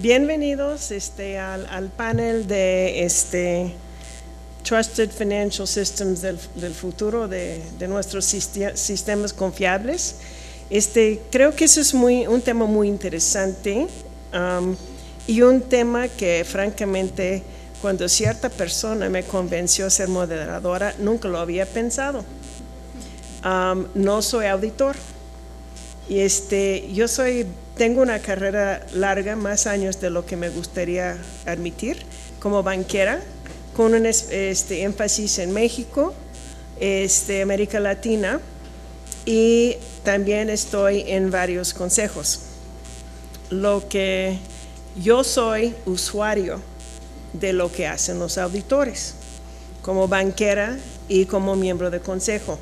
Bienvenidos al panel de Trusted Financial Systems del futuro de nuestros sistemas confiables. Creo que eso es un tema muy interesante y un tema que francamente cuando cierta persona me convenció a ser moderadora nunca lo había pensado. No soy auditor y tengo una carrera larga, más años de lo que me gustaría admitir, como banquera, con un énfasis en México, América Latina, y también estoy en varios consejos. Lo que yo soy usuario de lo que hacen los auditores, como banquera y como miembro de consejo.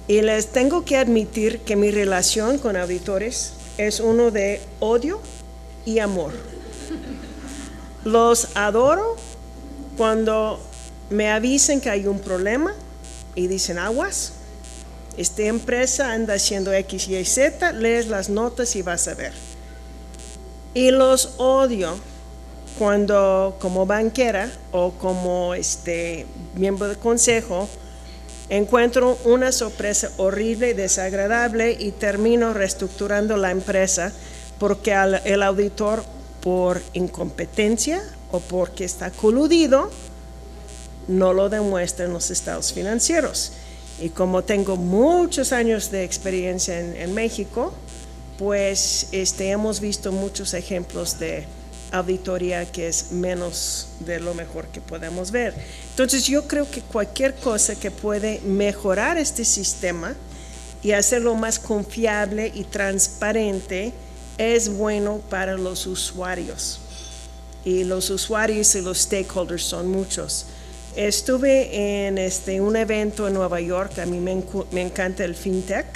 Y les tengo que admitir que mi relación con auditores es uno de odio y amor. Los adoro cuando me avisen que hay un problema y dicen aguas, esta empresa anda haciendo X, Y, Z, lees las notas y vas a ver. Y los odio cuando como banquera o como miembro de consejo encuentro una sorpresa horrible y desagradable y termino reestructurando la empresa porque el auditor, por incompetencia o porque está coludido, no lo demuestra en los estados financieros. Y como tengo muchos años de experiencia en México, pues hemos visto muchos ejemplos de auditoría que es menos de lo mejor que podemos ver. Entonces yo creo que cualquier cosa que puede mejorar este sistema y hacerlo más confiable y transparente es bueno para los usuarios. Y los usuarios y los stakeholders son muchos. Estuve en un evento en Nueva York, a mí me encanta el FinTech.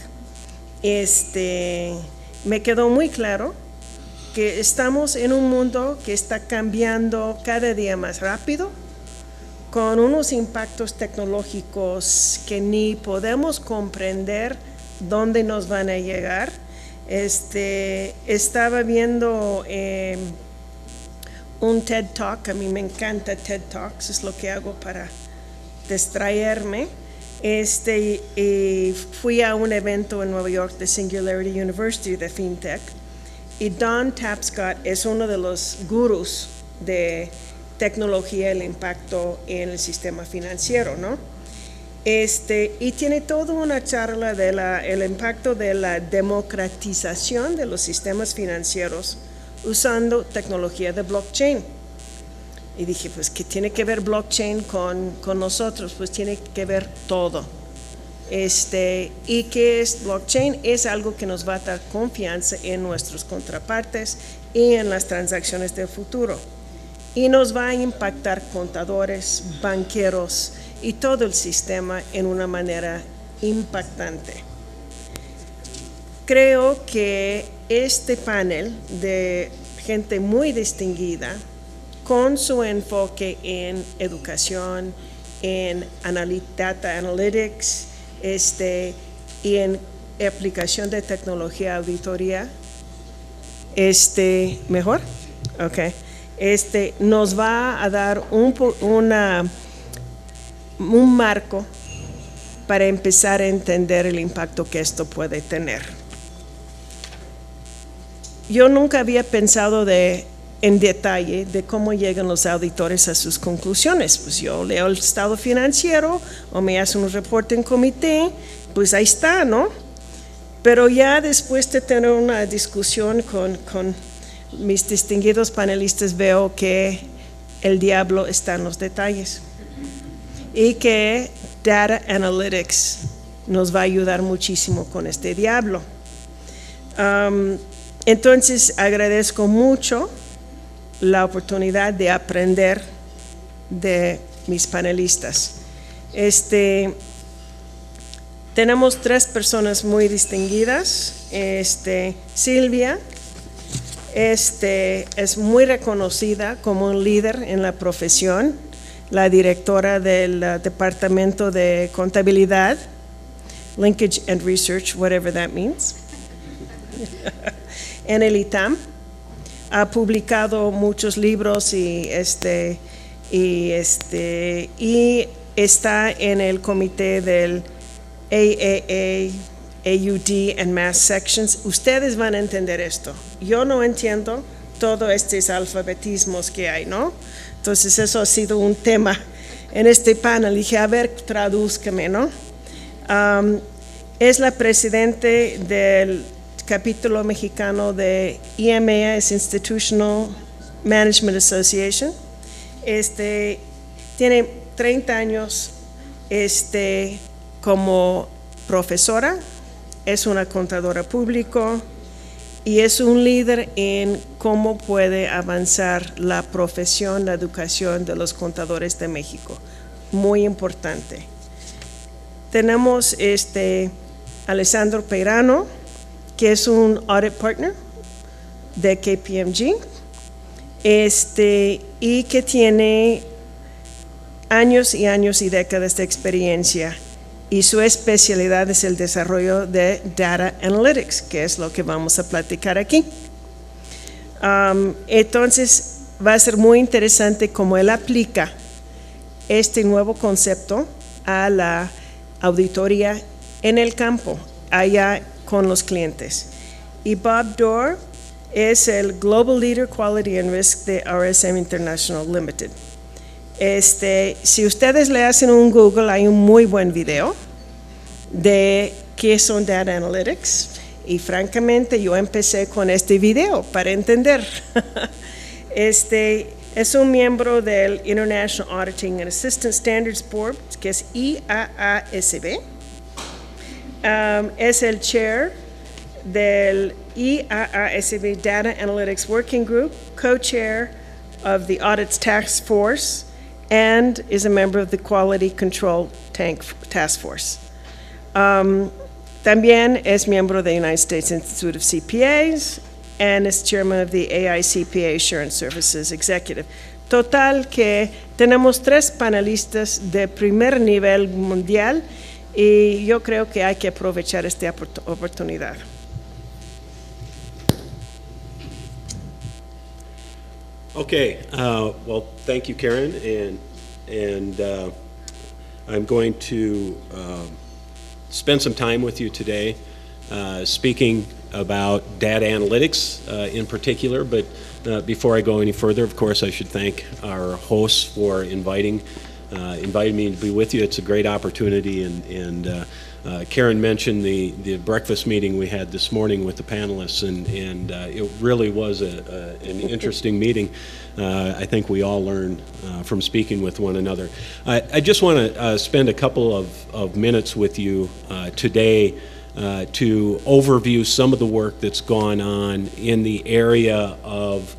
Me quedó muy claro que estamos en un mundo que está cambiando cada día más rápido, con unos impactos tecnológicos que ni podemos comprender dónde nos van a llegar. Estaba viendo un TED Talk, a mí me encanta TED Talks, es lo que hago para distraerme. Y fui a un evento en Nueva York de Singularity University de FinTech. Y Don Tapscott es uno de los gurús de tecnología y el impacto en el sistema financiero, ¿no? Y tiene toda una charla del impacto de la democratización de los sistemas financieros usando tecnología de blockchain. Y dije, pues, ¿qué tiene que ver blockchain con nosotros? Pues tiene que ver todo. ¿Y qué es blockchain? Es algo que nos va a dar confianza en nuestros contrapartes y en las transacciones del futuro. Y nos va a impactar contadores, banqueros y todo el sistema en una manera impactante. Creo que este panel de gente muy distinguida, con su enfoque en educación, en data analytics, y en aplicación de tecnología auditoría, ¿mejor? Ok. Nos va a dar un marco para empezar a entender el impacto que esto puede tener. Yo nunca había pensado en detalle de cómo llegan los auditores a sus conclusiones. Pues yo leo el estado financiero o me hacen un reporte en comité, pues ahí está, ¿no? Pero ya después de tener una discusión con mis distinguidos panelistas veo que el diablo está en los detalles y que Data Analytics nos va a ayudar muchísimo con este diablo. Entonces agradezco mucho la oportunidad de aprender de mis panelistas. Tenemos 3 personas muy distinguidas. Silvia es muy reconocida como un líder en la profesión, la directora del Departamento de Contabilidad, Linkage and Research, whatever that means, en el ITAM. ha publicado muchos libros y está en el comité del AAA, AUD and Mass Sections. Ustedes van a entender esto. Yo no entiendo todos estos alfabetismos que hay, ¿no? Entonces eso ha sido un tema en este panel. Dije, a ver, tradúzcame, ¿no? Es la presidente del capítulo mexicano de IMA, es Institutional Management Association. Tiene 30 años como profesora, es una contadora pública y es un líder en cómo puede avanzar la profesión, la educación de los contadores de México. Muy importante. Tenemos Alessandro Peirano, que es un audit partner de KPMG, y que tiene años y años y décadas de experiencia, y su especialidad es el desarrollo de Data Analytics, que es lo que vamos a platicar aquí. Entonces, va a ser muy interesante cómo él aplica este nuevo concepto a la auditoría en el campo, allá con los clientes. Y Bob Dorr es el Global Leader Quality and Risk de RSM International Limited. Si ustedes le hacen un Google, hay un muy buen video de qué son Data Analytics, y francamente yo empecé con este video para entender. Es un miembro del International Auditing and Assistance Standards Board, que es IAASB. Es el chair del IAASB Data Analytics Working Group, co-chair of the Audits Task Force, and is a member of the Quality Control Task Force. También es miembro del United States Institute of CPAs and is chairman of the AICPA Assurance Services Executive. Total que tenemos 3 panelistas de primer nivel mundial y yo creo que hay que aprovechar esta oportunidad. Okay, well, thank you, Karen, and I'm going to spend some time with you today speaking about data analytics in particular, but before I go any further, of course, I should thank our hosts for inviting me to be with you. It's a great opportunity, and Karen mentioned the breakfast meeting we had this morning with the panelists, and it really was an interesting meeting. I think we all learned from speaking with one another. I just want to spend a couple of minutes with you today to overview some of the work that's gone on in the area of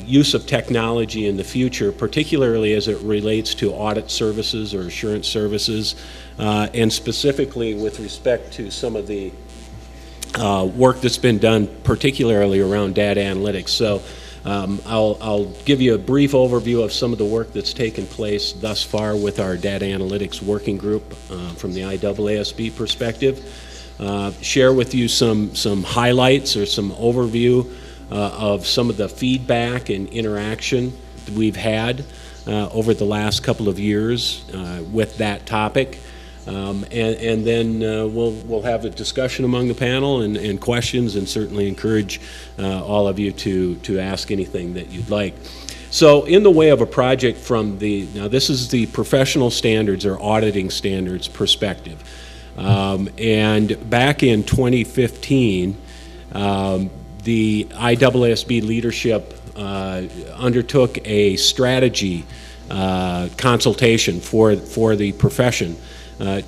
use of technology in the future, particularly as it relates to audit services or assurance services, and specifically with respect to some of the work that's been done particularly around data analytics. So I'll give you a brief overview of some of the work that's taken place thus far with our data analytics working group from the IAASB perspective, share with you some highlights or some overview of some of the feedback and interaction that we've had over the last couple of years with that topic. And then we'll have a discussion among the panel and questions, and certainly encourage all of you to ask anything that you'd like. So in the way of a project from now this is the professional standards or auditing standards perspective. And back in 2015, the IAASB leadership undertook a strategy consultation for the profession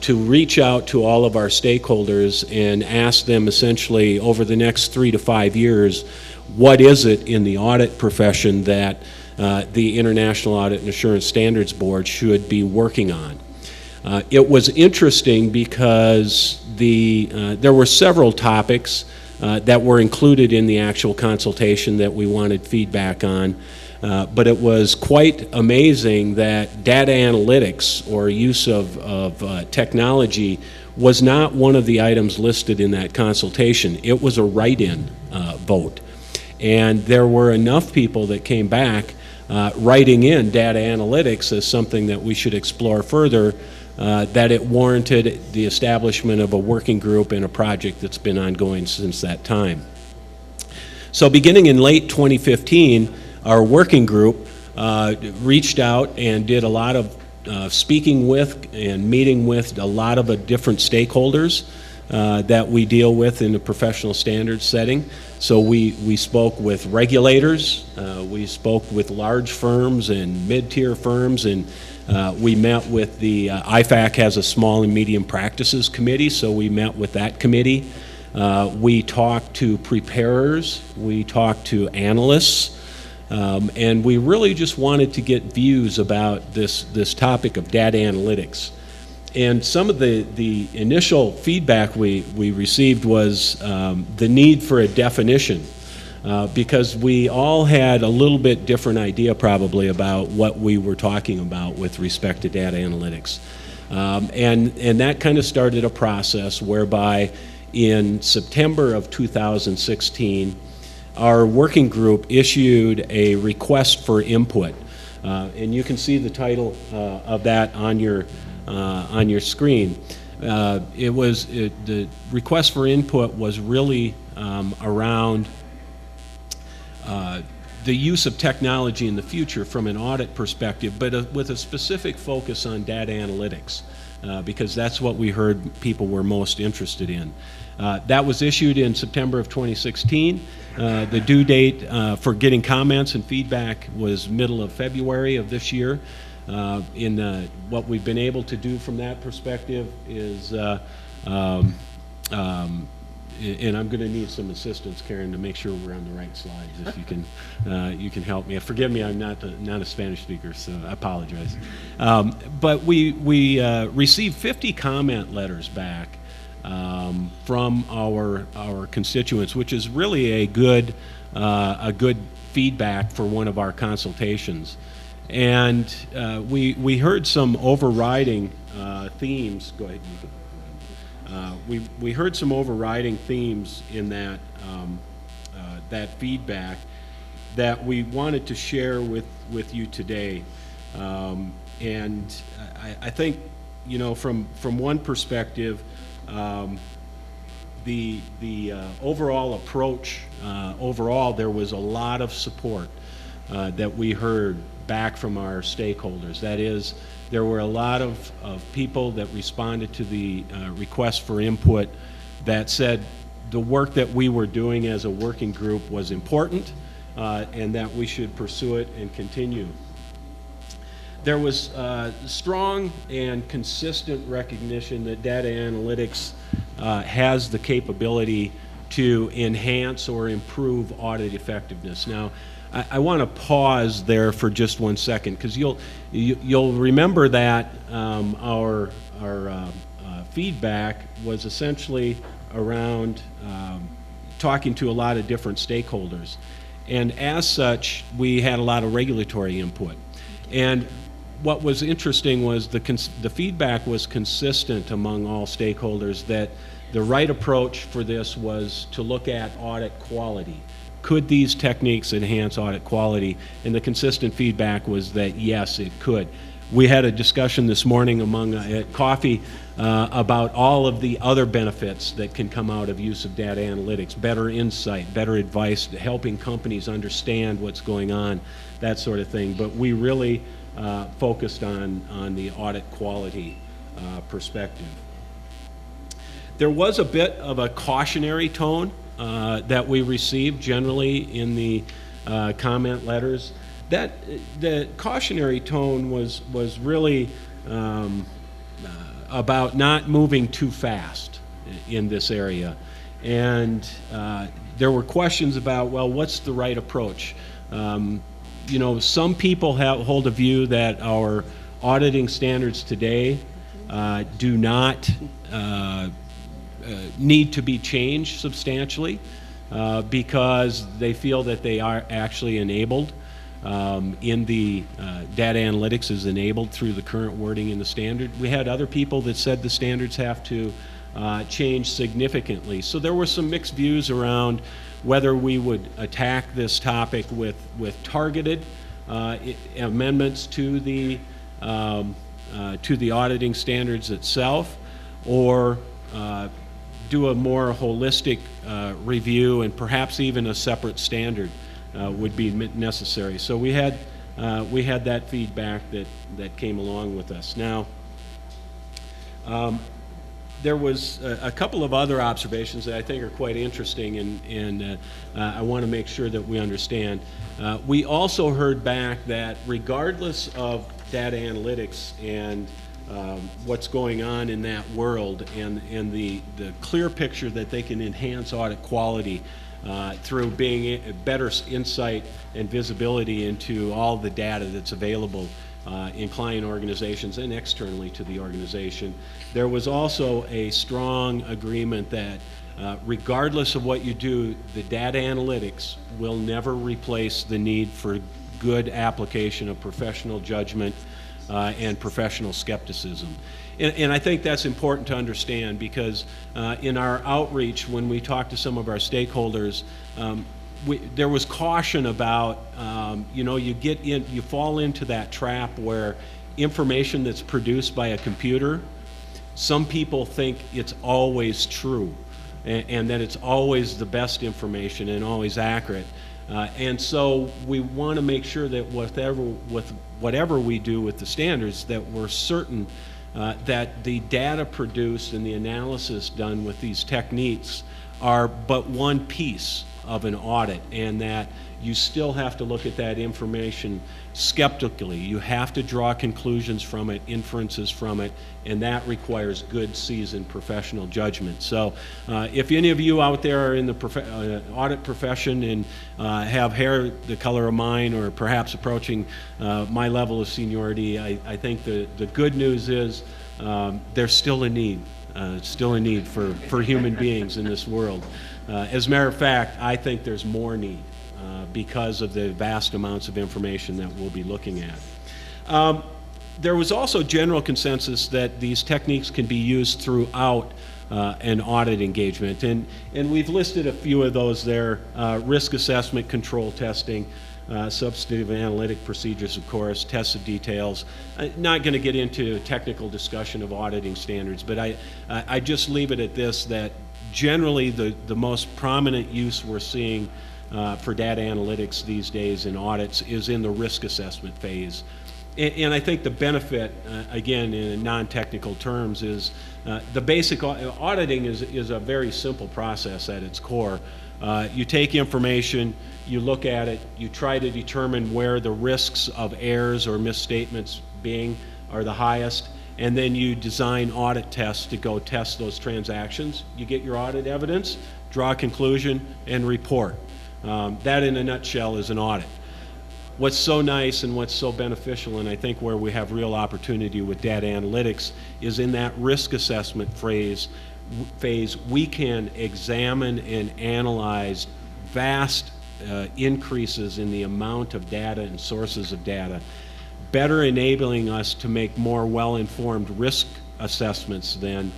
to reach out to all of our stakeholders and ask them essentially over the next 3 to 5 years, what is it in the audit profession that the International Audit and Assurance Standards Board should be working on. It was interesting because there were several topics that were included in the actual consultation that we wanted feedback on. But it was quite amazing that data analytics or use of technology was not one of the items listed in that consultation. It was a write-in vote. And there were enough people that came back writing in data analytics as something that we should explore further, that it warranted the establishment of a working group and a project that's been ongoing since that time. So beginning in late 2015, our working group reached out and did a lot of speaking with and meeting with a lot of different stakeholders that we deal with in a professional standards setting. So we spoke with regulators, we spoke with large firms and mid-tier firms, and we met with the IFAC has a small and medium practices committee, so we met with that committee. We talked to preparers, we talked to analysts, and we really just wanted to get views about this topic of data analytics. And some of the initial feedback we received was the need for a definition, because we all had a little bit different idea probably about what we were talking about with respect to data analytics. And that kind of started a process whereby in September of 2016, our working group issued a request for input. And you can see the title of that on your screen. The request for input was really around the use of technology in the future from an audit perspective, but with a specific focus on data analytics, because that's what we heard people were most interested in. That was issued in September of 2016. The due date for getting comments and feedback was middle of February of this year. What we've been able to do from that perspective is, and I'm going to need some assistance, Karen, to make sure we're on the right slides. If you can help me. Forgive me, I'm not a Spanish speaker, so I apologize. But we received 50 comment letters back from our constituents, which is really a good feedback for one of our consultations. And we heard some overriding themes. Go ahead. We heard some overriding themes in that that feedback that we wanted to share with you today. And I think, you know, from one perspective, the overall approach, overall there was a lot of support that we heard back from our stakeholders. That is, there were a lot of people that responded to the request for input that said the work that we were doing as a working group was important and that we should pursue it and continue. There was strong and consistent recognition that data analytics has the capability to enhance or improve audit effectiveness. Now, I want to pause there for just 1 second, because you'll remember that our feedback was essentially around talking to a lot of different stakeholders, and as such, we had a lot of regulatory input. And what was interesting was the feedback was consistent among all stakeholders that the right approach for this was to look at audit quality. Could these techniques enhance audit quality? And the consistent feedback was that yes, it could. We had a discussion this morning at coffee about all of the other benefits that can come out of use of data analytics, better insight, better advice, helping companies understand what's going on, that sort of thing. But we really focused on the audit quality perspective. There was a bit of a cautionary tone that we received generally in the comment letters. The cautionary tone was really about not moving too fast in this area. And there were questions about, well, what's the right approach? You know, some people hold a view that our auditing standards today do not need to be changed substantially because they feel that they are actually enabled in the data analytics is enabled through the current wording in the standard. We had other people that said the standards have to changed significantly. So there were some mixed views around whether we would attack this topic with targeted amendments to the auditing standards itself, or do a more holistic review, and perhaps even a separate standard would be necessary. So we had that feedback that came along with us. Now, there was a couple of other observations that I think are quite interesting, and I want to make sure that we understand. We also heard back that regardless of data analytics and what's going on in that world, and the clear picture that they can enhance audit quality through being better insight and visibility into all the data that's available in client organizations and externally to the organization. There was also a strong agreement that regardless of what you do, the data analytics will never replace the need for good application of professional judgment and professional skepticism. And I think that's important to understand, because in our outreach, when we talk to some of our stakeholders, there was caution about, you fall into that trap where information that's produced by a computer, some people think it's always true, and that it's always the best information and always accurate. And so we want to make sure that whatever we do with the standards, that we're certain that the data produced and the analysis done with these techniques are but one piece of an audit, and that you still have to look at that information skeptically. You have to draw conclusions from it, inferences from it, and that requires good, seasoned professional judgment. So if any of you out there are in the audit profession and have hair the color of mine, or perhaps approaching my level of seniority, I think the good news is there's still a need. For human beings in this world. As a matter of fact, I think there's more need because of the vast amounts of information that we'll be looking at. There was also general consensus that these techniques can be used throughout an audit engagement, and we've listed a few of those there: risk assessment, control testing, substantive analytic procedures, of course, tests of details. Not going to get into a technical discussion of auditing standards, but I just leave it at this, that generally the most prominent use we're seeing for data analytics these days in audits is in the risk assessment phase. And I think the benefit, again, in non-technical terms, is the basic auditing is a very simple process at its core. You take information, you look at it, you try to determine where the risks of errors or misstatements are the highest, and then you design audit tests to go test those transactions. You get your audit evidence, draw a conclusion, and report. That, in a nutshell, is an audit. What's so nice and what's so beneficial, and I think where we have real opportunity with data analytics, is in that risk assessment phase, we can examine and analyze vast increases in the amount of data and sources of data, better enabling us to make more well-informed risk assessments then.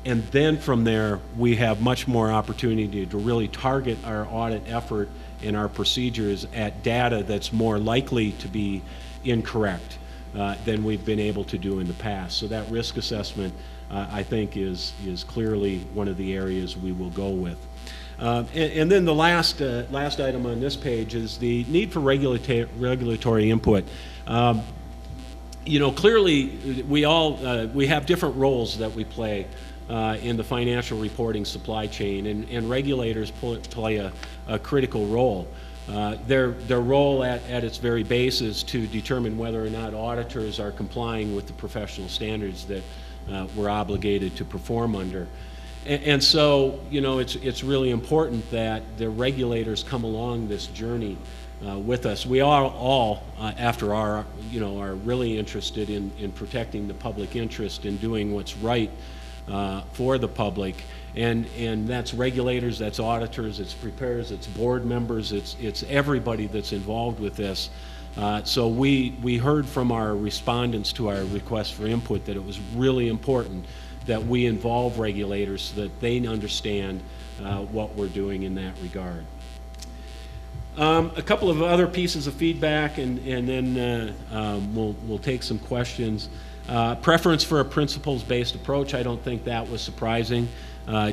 And then from there, we have much more opportunity to really target our audit effort and our procedures at data that's more likely to be incorrect than we've been able to do in the past. So that risk assessment, I think, is clearly one of the areas we will go with. And then the last item on this page is the need for regulatory input. Clearly we have different roles that we play in the financial reporting supply chain, and regulators play a critical role. Their role at its very base is to determine whether or not auditors are complying with the professional standards that we're obligated to perform under. And so, it's really important that the regulators come along this journey with us. We are all, after our, are really interested in protecting the public interest and doing what's right for the public. And that's regulators, that's auditors, it's preparers, it's board members, it's everybody that's involved with this. So we heard from our respondents to our request for input that it was really important that we involve regulators so that they understand what we're doing in that regard. A couple of other pieces of feedback, and then we'll take some questions. Preference for a principles-based approach, I don't think that was surprising.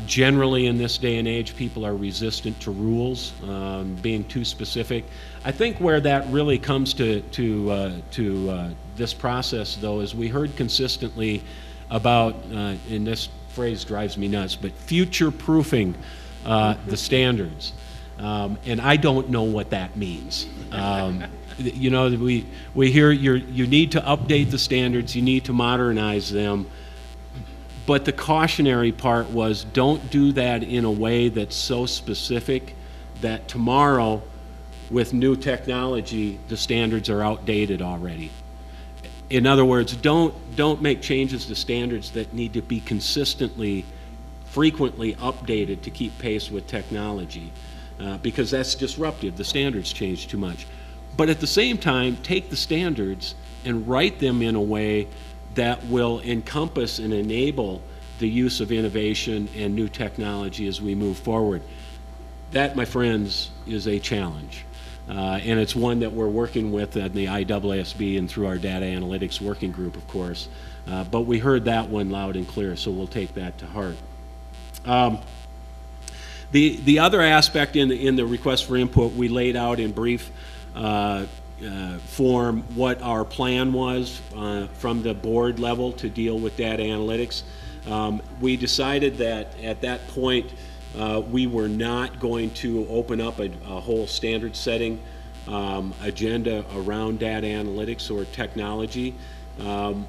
Generally in this day and age, people are resistant to rules, being too specific. I think where that really comes to this process, though, is we heard consistently about, and this phrase drives me nuts, but future-proofing the standards. And I don't know what that means. You know, we hear you need to update the standards, you need to modernize them, but the cautionary part was don't do that in a way that's so specific that tomorrow, with new technology, the standards are outdated already. In other words, don't make changes to standards that need to be consistently, frequently updated to keep pace with technology, because that's disruptive. The standards change too much. But at the same time, take the standards and write them in a way that will encompass and enable the use of innovation and new technology as we move forward. That, my friends, is a challenge. And it's one that we're working with at the IAASB and through our data analytics working group, of course. But we heard that one loud and clear, so we'll take that to heart. The other aspect in the request for input, we laid out in brief form what our plan was from the board level to deal with data analytics. We decided that at that point we were not going to open up a whole standard setting agenda around data analytics or technology.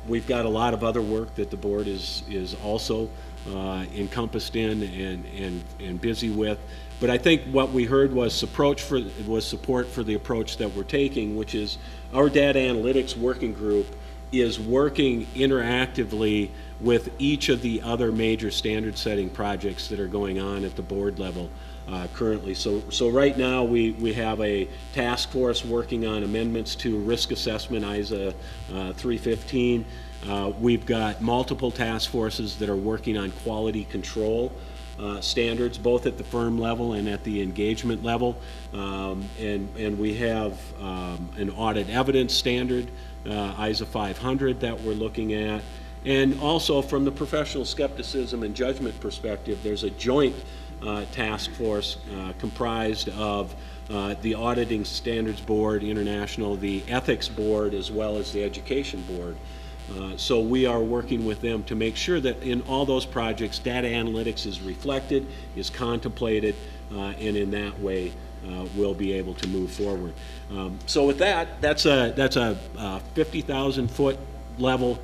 We've got a lot of other work that the board is also encompassed in and busy with. But I think what we heard was support for the approach that we're taking, which is our data analytics working group is working interactively with each of the other major standard setting projects that are going on at the board level currently. So right now we have a task force working on amendments to risk assessment, ISA 315. We've got multiple task forces that are working on quality control standards, both at the firm level and at the engagement level. And we have an audit evidence standard, ISA 500, that we're looking at. And also from the professional skepticism and judgment perspective, there's a joint task force comprised of the Auditing Standards Board International, the Ethics Board, as well as the Education Board. So we are working with them to make sure that in all those projects, data analytics is reflected, is contemplated, and in that way we'll be able to move forward. So with that, that's a 50,000 foot level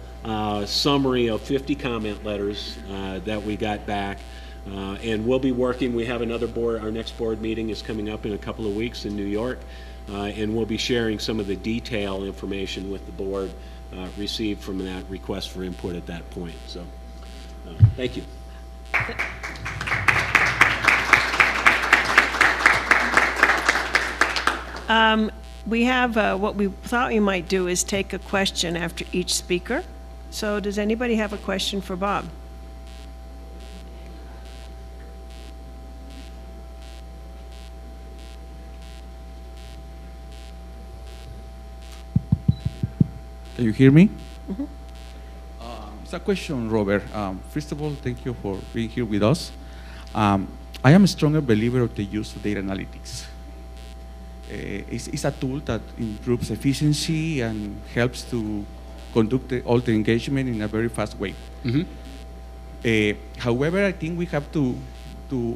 summary of 50 comment letters that we got back. And we'll be working, we have another board, our next board meeting is coming up in a couple of weeks in New York, and we'll be sharing some of the detail information with the board received from that request for input at that point. So, thank you. We have what we thought we might do is take a question after each speaker. So does anybody have a question for Bob? Can you hear me? Mm-hmm. It's a question, Robert. First of all, thank you for being here with us. I am a stronger believer of the use of data analytics. It's a tool that improves efficiency and helps to conduct all the engagement in a very fast way. Mm-hmm. However, I think we have to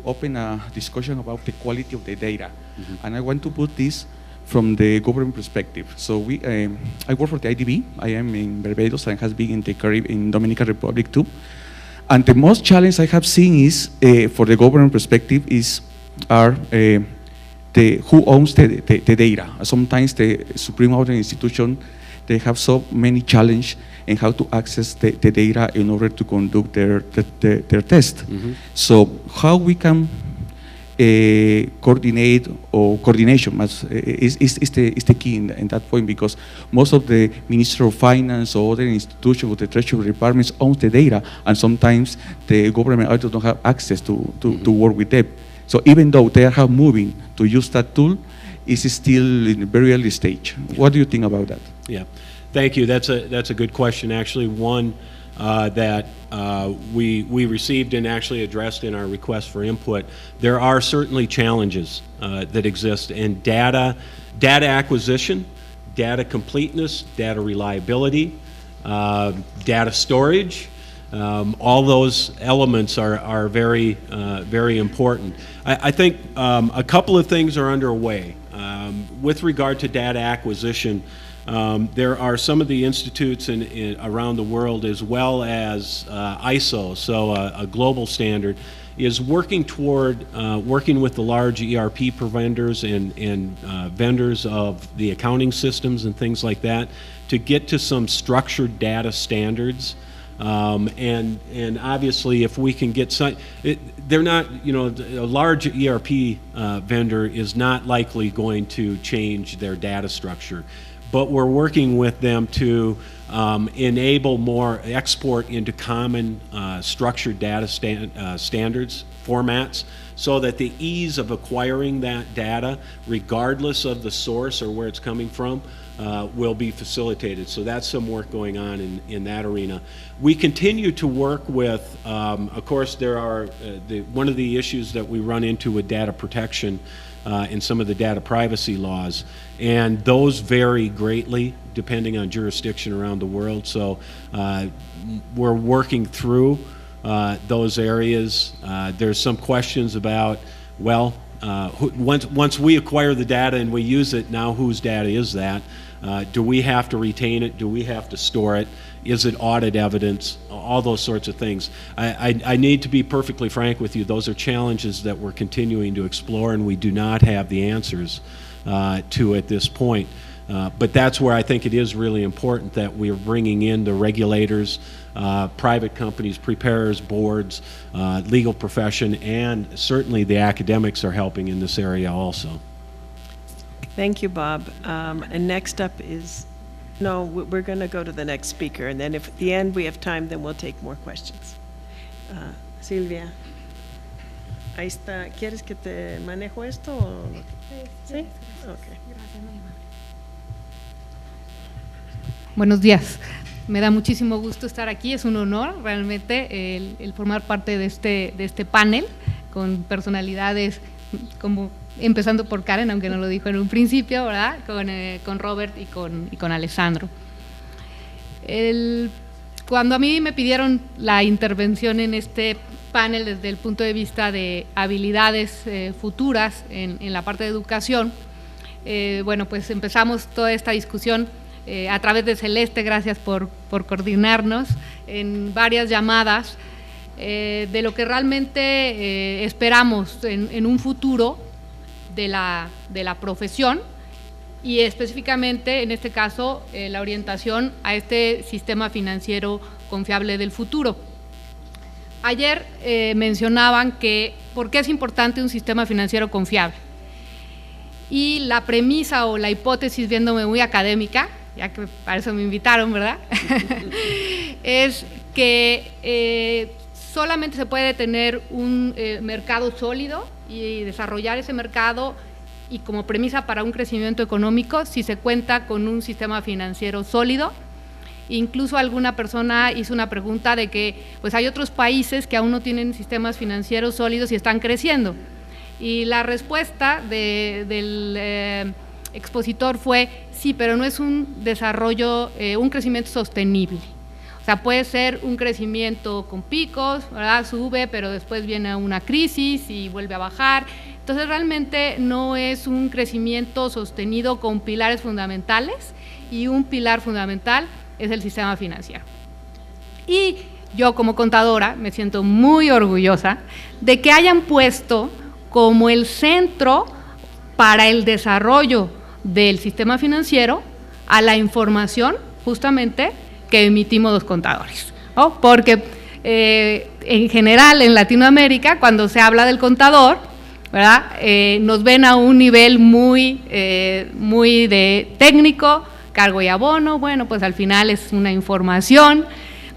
open a discussion about the quality of the data. Mm-hmm. And I want to put this from the government perspective. So I work for the IDB. I am in Barbados and has been in the Caribbean, in Dominican Republic too. And the most challenge I have seen is, for the government perspective, who owns the data. Sometimes the Supreme Audit Institution, they have so many challenges in how to access the data in order to conduct their test. Mm-hmm. So how we can coordinate or coordination is the key in that point, because most of the Ministry of Finance or other institutions with the Treasury departments owns the data, and sometimes the government auditors don't have access to work with them. So even though they are moving to use that tool, it's still in a very early stage. What do you think about that? Yeah, thank you. That's a good question. Actually, one that we received and actually addressed in our request for input. There are certainly challenges that exist in data acquisition, data completeness, data reliability, data storage. All those elements are very, very important. I think a couple of things are underway. With regard to data acquisition, there are some of the institutes around the world, as well as ISO, so a global standard, is working toward working with the large ERP vendors and vendors of the accounting systems and things like that to get to some structured data standards. And obviously, if we can get some, they're not, a large ERP vendor is not likely going to change their data structure. But we're working with them to enable more export into common structured data standards, formats, so that the ease of acquiring that data, regardless of the source or where it's coming from, will be facilitated. So that's some work going on in that arena. We continue to work with, of course, there are, one of the issues that we run into with data protection in some of the data privacy laws, and those vary greatly depending on jurisdiction around the world. So we're working through those areas. There's some questions about, well, once we acquire the data and we use it, now whose data is that? Do we have to retain it? Do we have to store it? Is it audit evidence? All those sorts of things. I need to be perfectly frank with you. Those are challenges that we're continuing to explore, and we do not have the answers to at this point. But that's where I think it is really important that we're bringing in the regulators, private companies, preparers, boards, legal profession, and certainly the academics are helping in this area also. Thank you, Bob. And next up is, no, we're going to go to the next speaker, and then if at the end we have time, then we'll take more questions. Silvia, ahí está. ¿Quieres que te manejo esto? O? ¿Sí? Okay. Buenos días. Me da muchísimo gusto estar aquí, es un honor realmente el formar parte de este panel con personalidades como empezando por Karen, aunque no lo dijo en un principio, ¿verdad? Con Robert y con Alessandro. Cuando a mí me pidieron la intervención en este panel desde el punto de vista de habilidades futuras en la parte de educación, bueno, pues empezamos toda esta discusión a través de Celeste, gracias por coordinarnos en varias llamadas de lo que realmente esperamos en un futuro de la profesión y específicamente en este caso la orientación a este sistema financiero confiable del futuro. Ayer mencionaban que por qué es importante un sistema financiero confiable y la premisa o la hipótesis, viéndome muy académica, ya que para eso me invitaron, ¿verdad? Es que solamente se puede tener un mercado sólido y desarrollar ese mercado y como premisa para un crecimiento económico si se cuenta con un sistema financiero sólido. Incluso alguna persona hizo una pregunta de que pues hay otros países que aún no tienen sistemas financieros sólidos y están creciendo. Y la respuesta del expositor fue sí, pero no es un desarrollo, un crecimiento sostenible. O sea, puede ser un crecimiento con picos, ¿verdad? Sube, pero después viene una crisis y vuelve a bajar. Entonces, realmente no es un crecimiento sostenido con pilares fundamentales y un pilar fundamental es el sistema financiero. Y yo como contadora me siento muy orgullosa de que hayan puesto como el centro para el desarrollo del sistema financiero a la información justamente que emitimos los contadores, ¿no? Porque en general en Latinoamérica cuando se habla del contador ¿verdad? Nos ven a un nivel muy de técnico, cargo y abono, bueno, pues al final es una información,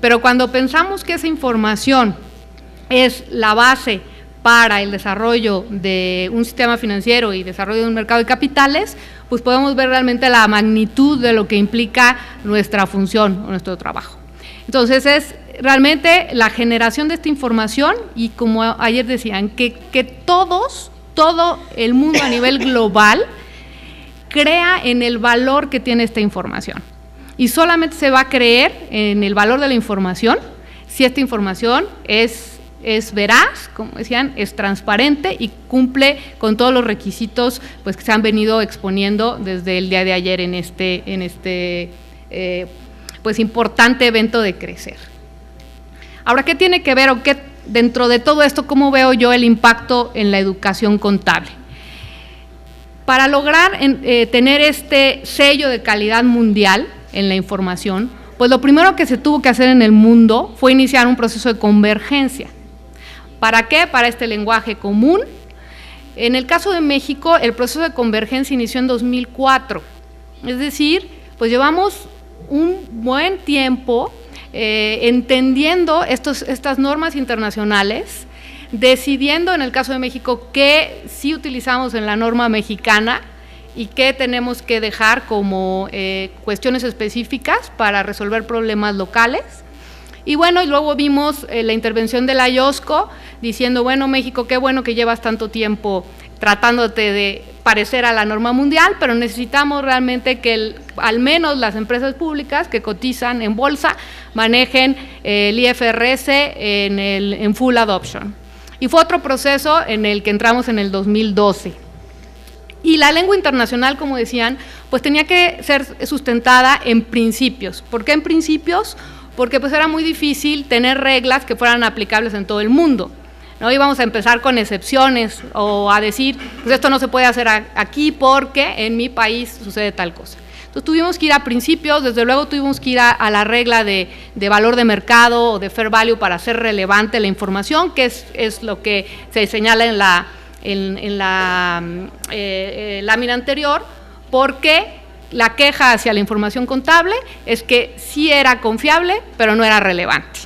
pero cuando pensamos que esa información es la base para el desarrollo de un sistema financiero y desarrollo de un mercado de capitales, pues podemos ver realmente la magnitud de lo que implica nuestra función o nuestro trabajo. Entonces es realmente la generación de esta información y como ayer decían, que todo el mundo a nivel global crea en el valor que tiene esta información. Y solamente se va a creer en el valor de la información si esta información es veraz, como decían, es transparente y cumple con todos los requisitos pues, que se han venido exponiendo desde el día de ayer en este pues, importante evento de Crecer. Ahora, ¿qué tiene que ver o qué dentro de todo esto, cómo veo yo el impacto en la educación contable? Para lograr tener este sello de calidad mundial en la información, pues lo primero que se tuvo que hacer en el mundo fue iniciar un proceso de convergencia. ¿Para qué? Para este lenguaje común. En el caso de México, el proceso de convergencia inició en 2004, es decir, pues llevamos un buen tiempo entendiendo estas normas internacionales, decidiendo en el caso de México qué sí utilizamos en la norma mexicana y qué tenemos que dejar como cuestiones específicas para resolver problemas locales. Y bueno, y luego vimos la intervención de la IOSCO diciendo, bueno, México, qué bueno que llevas tanto tiempo tratándote de parecer a la norma mundial, pero necesitamos realmente que al menos las empresas públicas que cotizan en bolsa manejen el IFRS en full adoption. Y fue otro proceso en el que entramos en el 2012. Y la lengua internacional, como decían, pues tenía que ser sustentada en principios. ¿Por qué en principios? Porque pues era muy difícil tener reglas que fueran aplicables en todo el mundo, ¿no? Íbamos a empezar con excepciones o a decir, pues esto no se puede hacer aquí porque en mi país sucede tal cosa. Entonces tuvimos que ir a principios, desde luego tuvimos que ir a la regla de valor de mercado o de fair value para hacer relevante la información, que es lo que se señala en la lámina anterior, porque la queja hacia la información contable es que sí era confiable, pero no era relevante.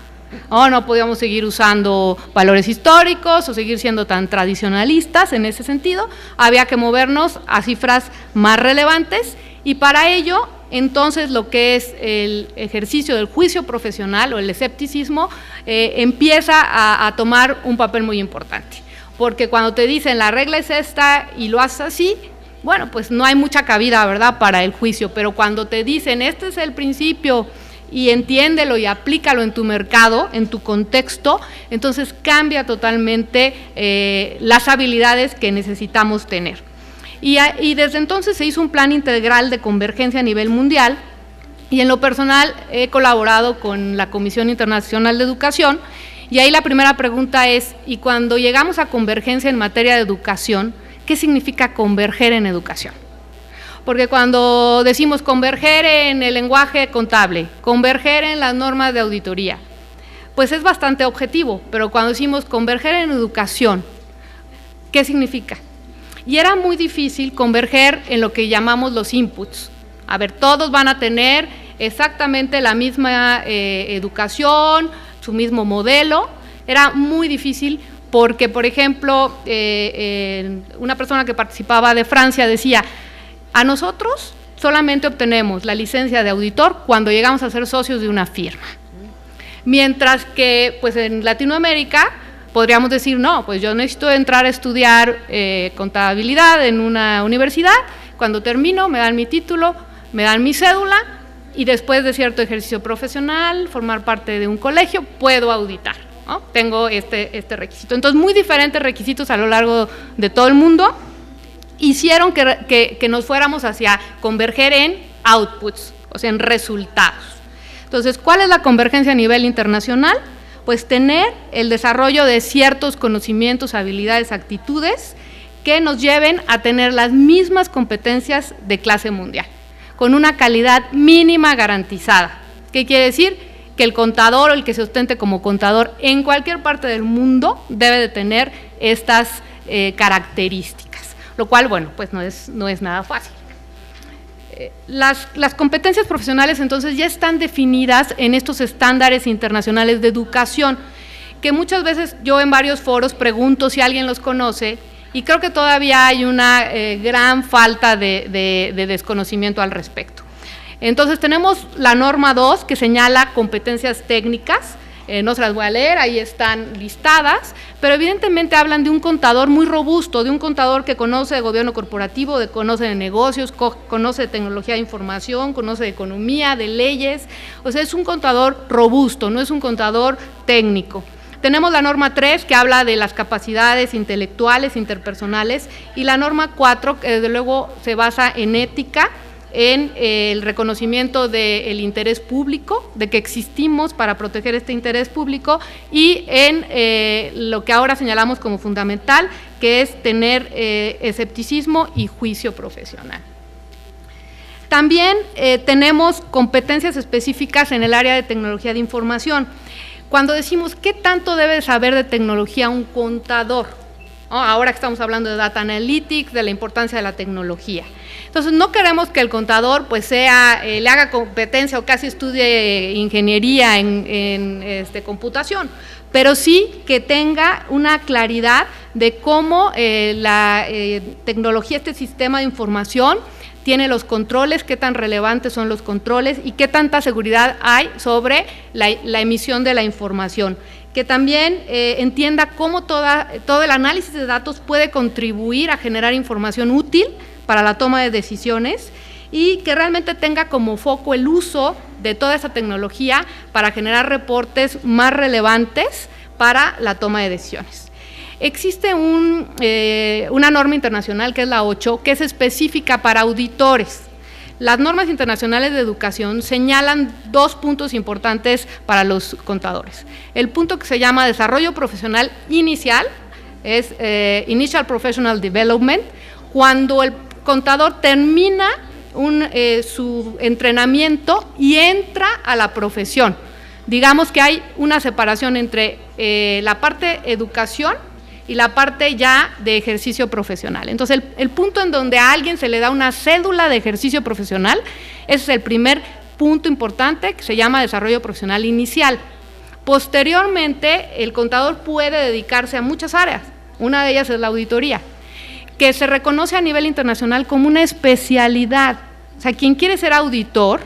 No podíamos seguir usando valores históricos o seguir siendo tan tradicionalistas en ese sentido, había que movernos a cifras más relevantes y para ello, entonces, lo que es el ejercicio del juicio profesional o el escepticismo empieza a tomar un papel muy importante, porque cuando te dicen la regla es esta y lo haces así, bueno, pues no hay mucha cabida, ¿verdad?, para el juicio, pero cuando te dicen este es el principio y entiéndelo y aplícalo en tu mercado, en tu contexto, entonces cambia totalmente las habilidades que necesitamos tener. Y desde entonces se hizo un plan integral de convergencia a nivel mundial y en lo personal he colaborado con la Comisión Internacional de Educación y ahí la primera pregunta es, ¿y cuando llegamos a convergencia en materia de educación, qué significa converger en educación? Porque cuando decimos converger en el lenguaje contable, converger en las normas de auditoría, pues es bastante objetivo, pero cuando decimos converger en educación, ¿qué significa? Y era muy difícil converger en lo que llamamos los inputs. A ver, todos van a tener exactamente la misma educación, su mismo modelo. Era muy difícil porque, por ejemplo, una persona que participaba de Francia decía, a nosotros solamente obtenemos la licencia de auditor cuando llegamos a ser socios de una firma. Mientras que pues en Latinoamérica podríamos decir, no, pues yo necesito entrar a estudiar contabilidad en una universidad, cuando termino me dan mi título, me dan mi cédula y después de cierto ejercicio profesional, formar parte de un colegio, puedo auditar, ¿no? Tengo este requisito. Entonces, muy diferentes requisitos a lo largo de todo el mundo hicieron que nos fuéramos hacia converger en outputs, o sea, en resultados. Entonces, ¿cuál es la convergencia a nivel internacional? Pues tener el desarrollo de ciertos conocimientos, habilidades, actitudes que nos lleven a tener las mismas competencias de clase mundial, con una calidad mínima garantizada. ¿Qué quiere decir? Que el contador o el que se ostente como contador en cualquier parte del mundo debe de tener estas características, lo cual, bueno, pues no es nada fácil. Las competencias profesionales entonces ya están definidas en estos estándares internacionales de educación, que muchas veces yo en varios foros pregunto si alguien los conoce, y creo que todavía hay una gran falta de desconocimiento al respecto. Entonces tenemos la norma 2 que señala competencias técnicas, no se las voy a leer, ahí están listadas, pero evidentemente hablan de un contador muy robusto, de un contador que conoce de gobierno corporativo, conoce de negocios, conoce de tecnología de información, conoce de economía, de leyes, o sea, es un contador robusto, no es un contador técnico. Tenemos la norma 3 que habla de las capacidades intelectuales, interpersonales, y la norma 4 que desde luego se basa en ética, en el reconocimiento del interés público, de que existimos para proteger este interés público, y en lo que ahora señalamos como fundamental, que es tener escepticismo y juicio profesional. También tenemos competencias específicas en el área de tecnología de información. Cuando decimos qué tanto debe saber de tecnología un contador, ¿no? Ahora que estamos hablando de data analytics, de la importancia de la tecnología. Entonces no queremos que el contador pues le haga competencia o casi estudie ingeniería en computación, pero sí que tenga una claridad de cómo la tecnología, este sistema de información, tiene los controles, qué tan relevantes son los controles y qué tanta seguridad hay sobre la emisión de la información. Que también entienda cómo todo el análisis de datos puede contribuir a generar información útil para la toma de decisiones, y que realmente tenga como foco el uso de toda esa tecnología para generar reportes más relevantes para la toma de decisiones. Existe una norma internacional que es la 8, que es específica para auditores. Las normas internacionales de educación señalan 2 puntos importantes para los contadores. El punto que se llama desarrollo profesional inicial, es Initial Professional Development, cuando el contador termina su entrenamiento y entra a la profesión. Digamos que hay una separación entre la parte educación y la parte ya de ejercicio profesional. Entonces, el punto en donde a alguien se le da una cédula de ejercicio profesional, ese es el primer punto importante, que se llama desarrollo profesional inicial. Posteriormente, el contador puede dedicarse a muchas áreas, una de ellas es la auditoría, que se reconoce a nivel internacional como una especialidad. O sea, quien quiere ser auditor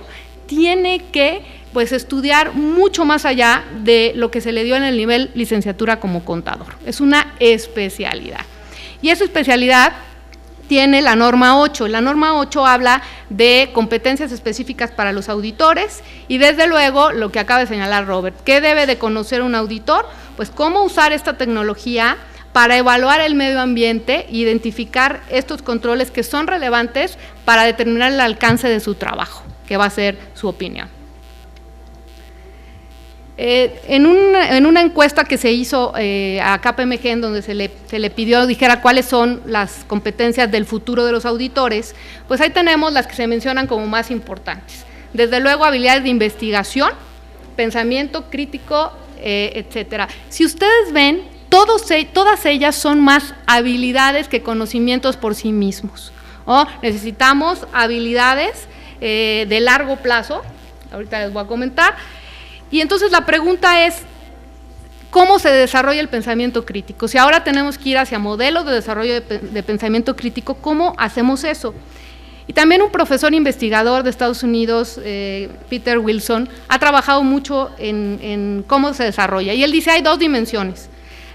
tiene que estudiar mucho más allá de lo que se le dio en el nivel licenciatura como contador. Es una especialidad. Y esa especialidad tiene la norma 8. La norma 8 habla de competencias específicas para los auditores y desde luego lo que acaba de señalar Robert. ¿Qué debe de conocer un auditor? Pues cómo usar esta tecnología para evaluar el medio ambiente e identificar estos controles que son relevantes para determinar el alcance de su trabajo, que va a ser su opinión. En una encuesta que se hizo a KPMG, en donde se le pidió dijera cuáles son las competencias del futuro de los auditores, pues ahí tenemos las que se mencionan como más importantes. Desde luego, habilidades de investigación, pensamiento crítico, etcétera. Si ustedes ven, todas ellas son más habilidades que conocimientos por sí mismos. Necesitamos habilidades de largo plazo, ahorita les voy a comentar. Y entonces la pregunta es, ¿cómo se desarrolla el pensamiento crítico? Si ahora tenemos que ir hacia modelos de desarrollo de pensamiento crítico, ¿cómo hacemos eso? Y también un profesor investigador de Estados Unidos, Peter Wilson, ha trabajado mucho en cómo se desarrolla. Y él dice, hay 2 dimensiones,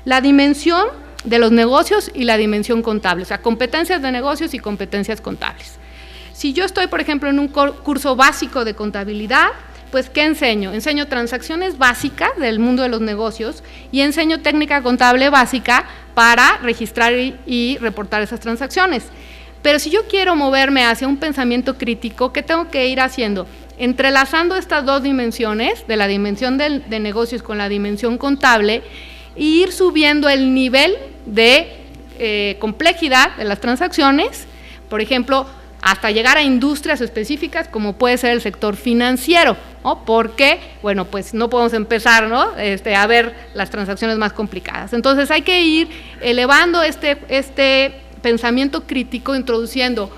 la dimensión de los negocios y la dimensión contable, o sea, competencias de negocios y competencias contables. Si yo estoy, por ejemplo, en un curso básico de contabilidad, pues, ¿qué enseño? Enseño transacciones básicas del mundo de los negocios y enseño técnica contable básica para registrar y reportar esas transacciones. Pero si yo quiero moverme hacia un pensamiento crítico, ¿qué tengo que ir haciendo? Entrelazando estas 2 dimensiones, de la dimensión de negocios con la dimensión contable, e ir subiendo el nivel de complejidad de las transacciones, por ejemplo, hasta llegar a industrias específicas como puede ser el sector financiero. ¿no? Porque, bueno, pues no podemos empezar, ¿no? A ver las transacciones más complicadas. Entonces hay que ir elevando este pensamiento crítico, introduciendo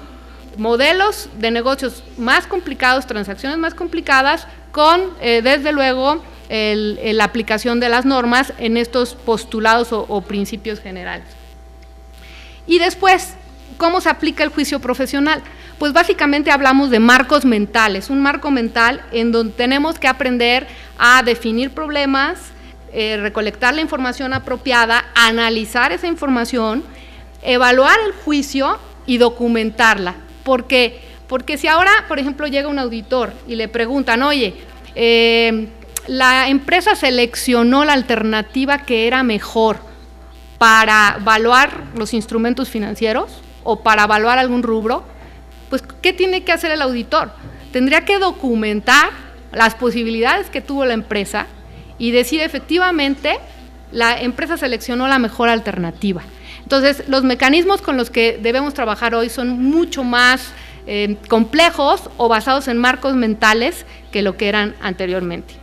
modelos de negocios más complicados, transacciones más complicadas, con, desde luego, la aplicación de las normas en estos postulados o principios generales. Y después, ¿cómo se aplica el juicio profesional? Pues básicamente hablamos de marcos mentales, un marco mental en donde tenemos que aprender a definir problemas, recolectar la información apropiada, analizar esa información, evaluar el juicio y documentarla. ¿Por qué? Porque si ahora, por ejemplo, llega un auditor y le preguntan, oye, la empresa seleccionó la alternativa que era mejor para evaluar los instrumentos financieros o para evaluar algún rubro, pues ¿qué tiene que hacer el auditor? Tendría que documentar las posibilidades que tuvo la empresa y decir efectivamente la empresa seleccionó la mejor alternativa. Entonces, los mecanismos con los que debemos trabajar hoy son mucho más complejos o basados en marcos mentales que lo que eran anteriormente.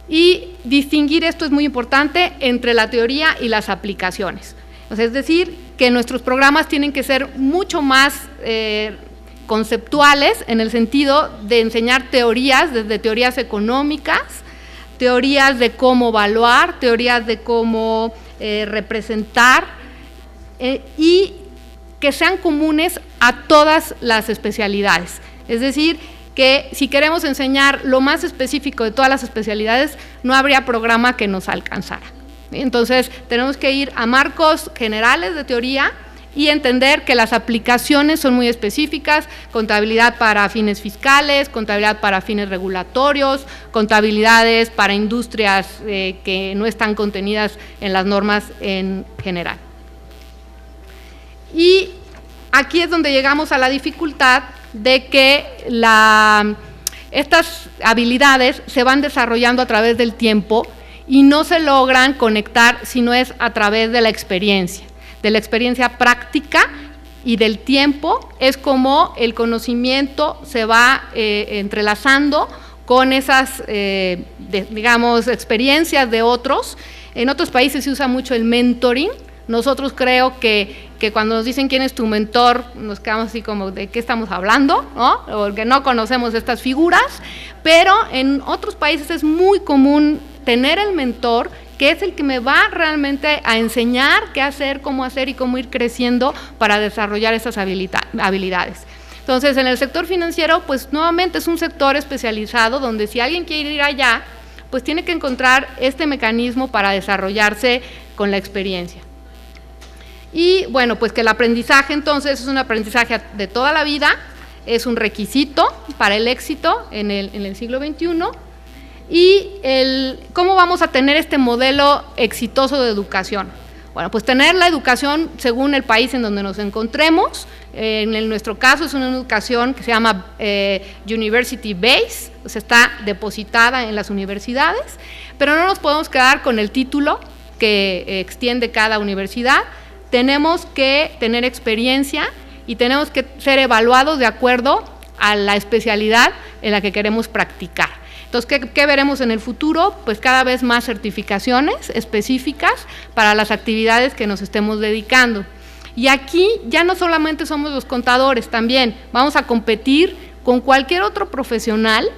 Y distinguir, esto es muy importante, entre la teoría y las aplicaciones. O sea, es decir, que nuestros programas tienen que ser mucho más conceptuales en el sentido de enseñar teorías, desde teorías económicas, teorías de cómo evaluar, teorías de cómo representar, y que sean comunes a todas las especialidades. Es decir, que si queremos enseñar lo más específico de todas las especialidades, no habría programa que nos alcanzara. Entonces, tenemos que ir a marcos generales de teoría y entender que las aplicaciones son muy específicas: contabilidad para fines fiscales, contabilidad para fines regulatorios, contabilidades para industrias que no están contenidas en las normas en general. Y aquí es donde llegamos a la dificultad de que estas habilidades se van desarrollando a través del tiempo y no se logran conectar si no es a través de la experiencia práctica y del tiempo. Es como el conocimiento se va entrelazando con esas, digamos, experiencias de otros. En otros países se usa mucho el mentoring. Nosotros creo que cuando nos dicen quién es tu mentor, nos quedamos así como, ¿de qué estamos hablando?, ¿no? Porque no conocemos estas figuras, pero en otros países es muy común tener el mentor, que es el que me va realmente a enseñar qué hacer, cómo hacer y cómo ir creciendo para desarrollar esas habilidades. Entonces, en el sector financiero, pues nuevamente es un sector especializado donde si alguien quiere ir allá, pues tiene que encontrar este mecanismo para desarrollarse con la experiencia. Y bueno, pues que el aprendizaje entonces es un aprendizaje de toda la vida, es un requisito para el éxito en el siglo XXI. Y ¿cómo vamos a tener este modelo exitoso de educación? Bueno, pues tener la educación según el país en donde nos encontremos. En nuestro caso es una educación que se llama University Base, o sea, está depositada en las universidades, pero no nos podemos quedar con el título que extiende cada universidad. Tenemos que tener experiencia y tenemos que ser evaluados de acuerdo a la especialidad en la que queremos practicar. Entonces, ¿qué veremos en el futuro? Pues cada vez más certificaciones específicas para las actividades que nos estemos dedicando. Y aquí ya no solamente somos los contadores, también vamos a competir con cualquier otro profesional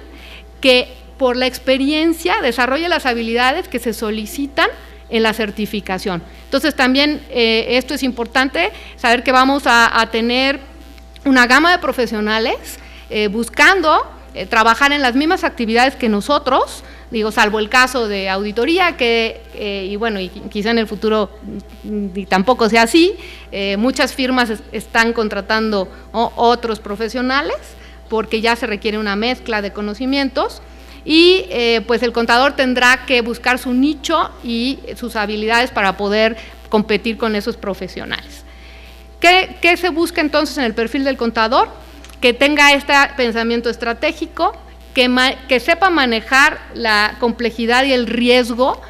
que por la experiencia desarrolle las habilidades que se solicitan en la certificación. Entonces también esto es importante, saber que vamos a tener una gama de profesionales buscando trabajar en las mismas actividades que nosotros, digo, salvo el caso de auditoría, y bueno, y quizá en el futuro y tampoco sea así, muchas firmas están contratando otros profesionales porque ya se requiere una mezcla de conocimientos. Y pues el contador tendrá que buscar su nicho y sus habilidades para poder competir con esos profesionales. ¿Qué se busca entonces en el perfil del contador? Que tenga este pensamiento estratégico, que sepa manejar la complejidad y el riesgo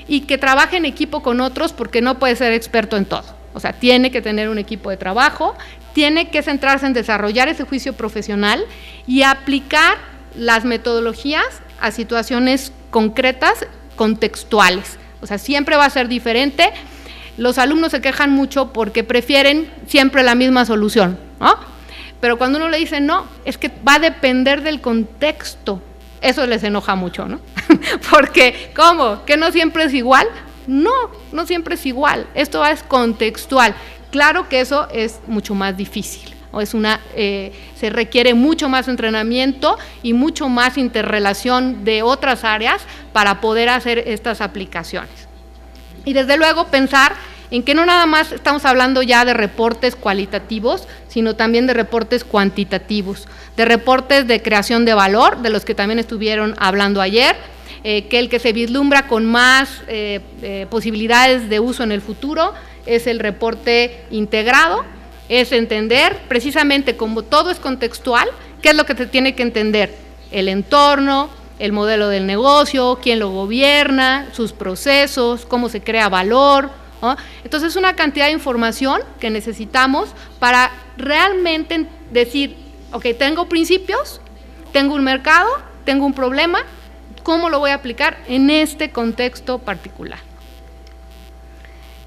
y que trabaje en equipo con otros, porque no puede ser experto en todo. O sea, tiene que tener un equipo de trabajo, tiene que centrarse en desarrollar ese juicio profesional y aplicar las metodologías a situaciones concretas, contextuales. O sea, siempre va a ser diferente. Los alumnos se quejan mucho porque prefieren siempre la misma solución, ¿no? Pero cuando uno le dice no, es que va a depender del contexto. Eso les enoja mucho, ¿no? Porque, ¿cómo? ¿Que no siempre es igual? No, no siempre es igual. Esto es contextual. Claro que eso es mucho más difícil. O se requiere mucho más entrenamiento y mucho más interrelación de otras áreas para poder hacer estas aplicaciones. Y desde luego pensar en que no nada más estamos hablando ya de reportes cualitativos, sino también de reportes cuantitativos, de reportes de creación de valor, de los que también estuvieron hablando ayer, que el que se vislumbra con más posibilidades de uso en el futuro es el reporte integrado, es entender precisamente como todo es contextual, qué es lo que se tiene que entender, el entorno, el modelo del negocio, quién lo gobierna, sus procesos, cómo se crea valor, ¿no? Entonces es una cantidad de información que necesitamos para realmente decir, ok, tengo principios, tengo un mercado, tengo un problema, ¿cómo lo voy a aplicar en este contexto particular?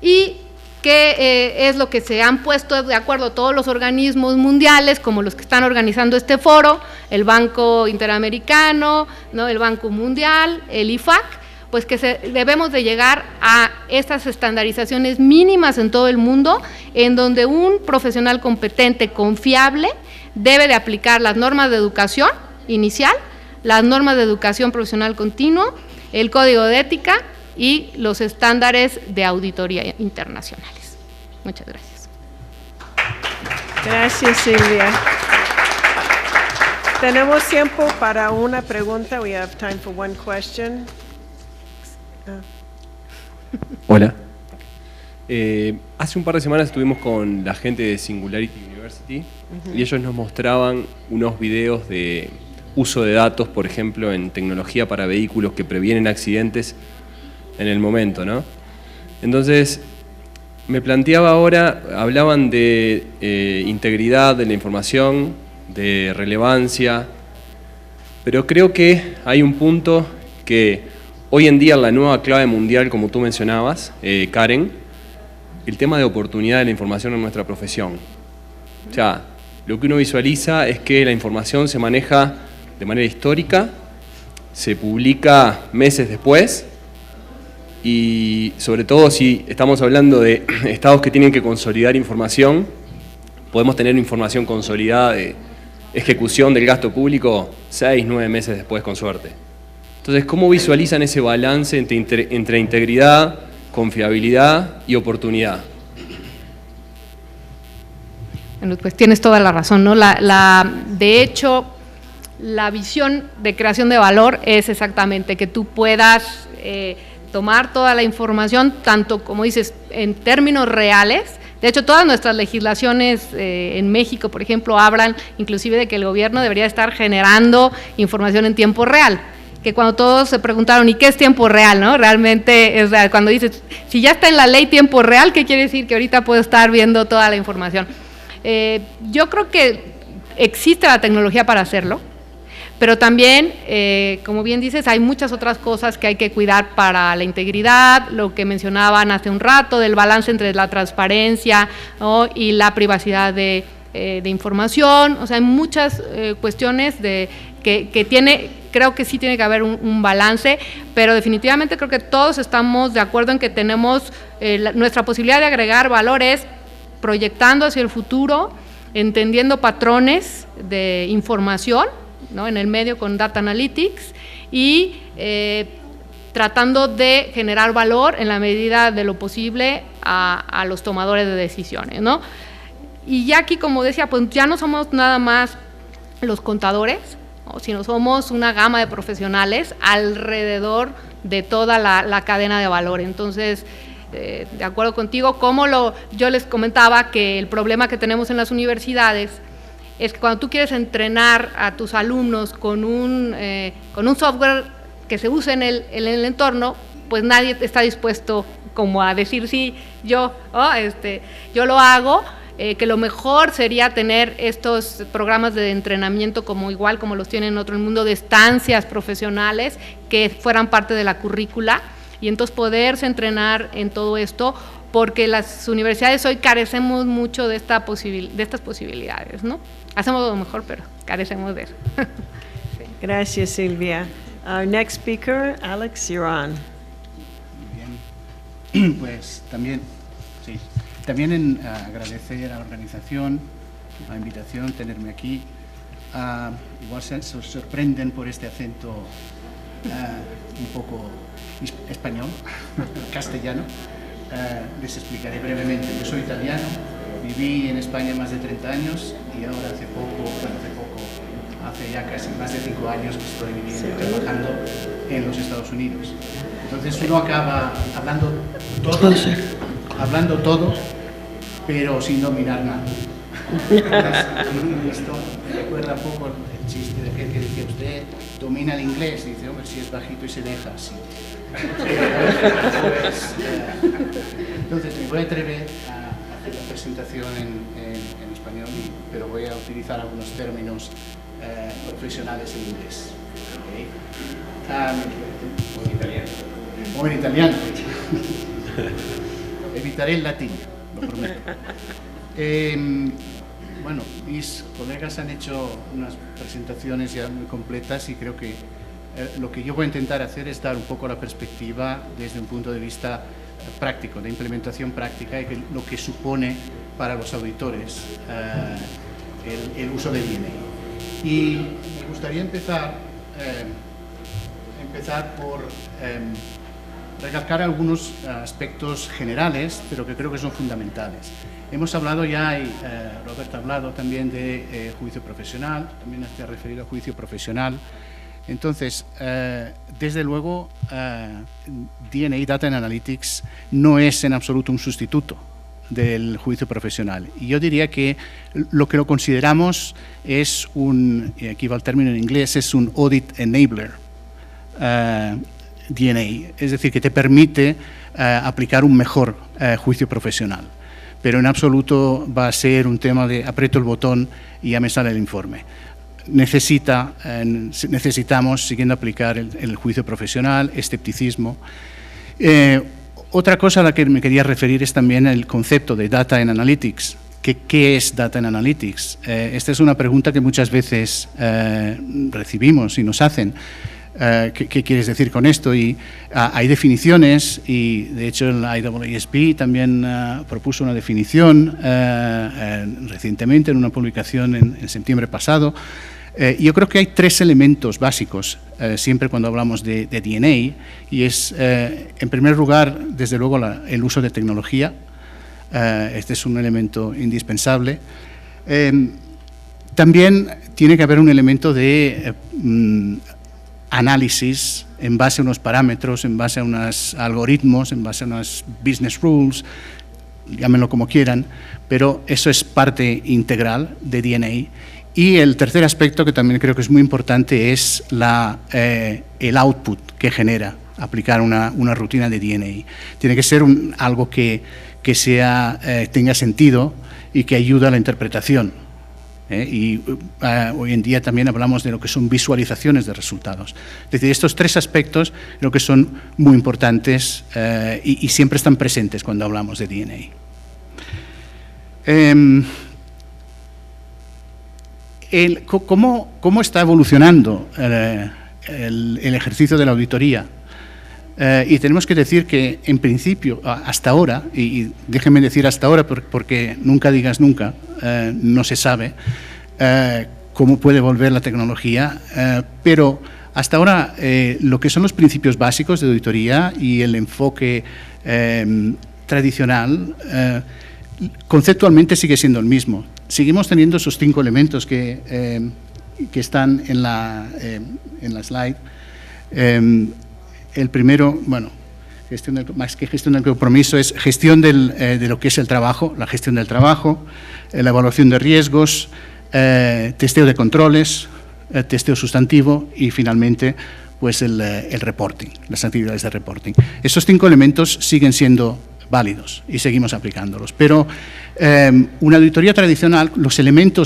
Y que es lo que se han puesto de acuerdo todos los organismos mundiales, como los que están organizando este foro, el Banco Interamericano, ¿no? El Banco Mundial, el IFAC, pues que debemos de llegar a estas estandarizaciones mínimas en todo el mundo, en donde un profesional competente, confiable, debe de aplicar las normas de educación inicial, las normas de educación profesional continuo, el código de ética y los estándares de auditoría internacionales. Muchas gracias. Gracias, Silvia. Tenemos tiempo para una pregunta. We have time for one question. Hola. Hace un par de semanas estuvimos con la gente de Singularity University y ellos nos mostraban unos videos de uso de datos, por ejemplo, en tecnología para vehículos que previenen accidentes en el momento, ¿no? Entonces, me planteaba ahora, hablaban de integridad de la información, de relevancia, pero creo que hay un punto que hoy en día la nueva clave mundial, como tú mencionabas, Karen, el tema de oportunidad de la información en nuestra profesión. O sea, lo que uno visualiza es que la información se maneja de manera histórica, se publica meses después, y sobre todo si estamos hablando de estados que tienen que consolidar información, podemos tener información consolidada de ejecución del gasto público 6, 9 meses después con suerte. Entonces, ¿cómo visualizan ese balance entre integridad, confiabilidad y oportunidad? Bueno, pues tienes toda la razón, ¿no? De hecho, la visión de creación de valor es exactamente que tú puedas tomar toda la información, tanto como dices, en términos reales. De hecho, todas nuestras legislaciones en México, por ejemplo, hablan inclusive de que el gobierno debería estar generando información en tiempo real. Que cuando todos se preguntaron, ¿y qué es tiempo real? ¿No? Realmente, es cuando dices, si ya está en la ley tiempo real, ¿qué quiere decir? Que ahorita puedo estar viendo toda la información. Yo creo que existe la tecnología para hacerlo, pero también, como bien dices, hay muchas otras cosas que hay que cuidar para la integridad, lo que mencionaban hace un rato, del balance entre la transparencia, ¿no? Y la privacidad de información. O sea, hay muchas cuestiones que creo que sí tiene que haber un balance, pero definitivamente creo que todos estamos de acuerdo en que tenemos nuestra posibilidad de agregar valores proyectando hacia el futuro, entendiendo patrones de información, ¿no? En el medio con Data Analytics y tratando de generar valor en la medida de lo posible a los tomadores de decisiones, ¿no? Y ya aquí, como decía, pues ya no somos nada más los contadores, ¿no? Sino somos una gama de profesionales alrededor de toda la cadena de valor. Entonces, de acuerdo contigo, yo les comentaba que el problema que tenemos en las universidades es que cuando tú quieres entrenar a tus alumnos con un software que se use en el entorno, pues nadie está dispuesto como a decir, sí, yo lo hago, que lo mejor sería tener estos programas de entrenamiento igual como los tienen en otro mundo, de estancias profesionales que fueran parte de la currícula, y entonces poderse entrenar en todo esto, porque las universidades hoy carecemos mucho de estas posibilidades, ¿no? Hacemos lo mejor, pero carecemos de eso. Gracias, Silvia. Our next speaker, Alex, you're on. Muy bien. Pues también agradecer a la organización la invitación, tenerme aquí. Igual se sorprenden por este acento un poco español, castellano. Les explicaré brevemente. Yo soy italiano, viví en España más de 30 años y ahora hace ya casi más de 5 años que estoy viviendo y trabajando en los Estados Unidos. Entonces uno acaba hablando todo, pero sin dominar nada. Esto me recuerda un poco el chiste de aquel que decía: usted domina el inglés, y dice, hombre, si es bajito y se deja así. Entonces me voy a atrever a hacer la presentación en español, pero voy a utilizar algunos términos profesionales en inglés. O en italiano. Evitaré el latín, lo prometo. Bueno, mis colegas han hecho unas presentaciones ya muy completas y creo que lo que yo voy a intentar hacer es dar un poco la perspectiva desde un punto de vista práctico, de implementación práctica, y lo que supone para los auditores el uso de DNA. Y me gustaría empezar por recalcar algunos aspectos generales, pero que creo que son fundamentales. Hemos hablado ya, y Robert ha hablado también de juicio profesional, también se ha referido a juicio profesional. Entonces, desde luego, DNA, Data and Analytics, no es en absoluto un sustituto del juicio profesional. Y yo diría que lo consideramos es aquí va el término en inglés, es un audit enabler DNA, es decir, que te permite aplicar un mejor juicio profesional. Pero en absoluto va a ser un tema de aprieto el botón y ya me sale el informe. Necesitamos, siguiendo aplicar el juicio profesional, escepticismo. Otra cosa a la que me quería referir es también el concepto de Data and Analytics. ¿Qué es Data and Analytics? Esta es una pregunta que muchas veces recibimos y nos hacen. ¿Qué quieres decir con esto? Y hay definiciones, y de hecho el IAASB también propuso una definición recientemente en una publicación en septiembre pasado. Yo creo que hay 3 elementos básicos siempre cuando hablamos de DNA, y es, en primer lugar, desde luego, el uso de tecnología. Este es un elemento indispensable. También tiene que haber un elemento de análisis en base a unos parámetros, en base a unos algoritmos, en base a unos business rules, llámenlo como quieran, pero eso es parte integral de DNA. Y el tercer aspecto, que también creo que es muy importante, es el output que genera aplicar una rutina de DNA. Tiene que ser algo que tenga sentido y que ayude a la interpretación. Y hoy en día también hablamos de lo que son visualizaciones de resultados. Es decir, estos 3 aspectos creo que son muy importantes y siempre están presentes cuando hablamos de DNA. ¿Cómo está evolucionando el ejercicio de la auditoría? Y tenemos que decir que, en principio, hasta ahora, y déjenme decir hasta ahora porque nunca digas nunca, no se sabe cómo puede volver la tecnología, pero hasta ahora lo que son los principios básicos de auditoría y el enfoque tradicional, conceptualmente sigue siendo el mismo. Seguimos teniendo esos 5 elementos que están en la slide. El primero, bueno, más que gestión del compromiso, es gestión de lo que es el trabajo, la gestión del trabajo, la evaluación de riesgos, testeo de controles, testeo sustantivo y, finalmente, pues el reporting, las actividades de reporting. Esos 5 elementos siguen siendo válidos y seguimos aplicándolos. Pero una auditoría tradicional,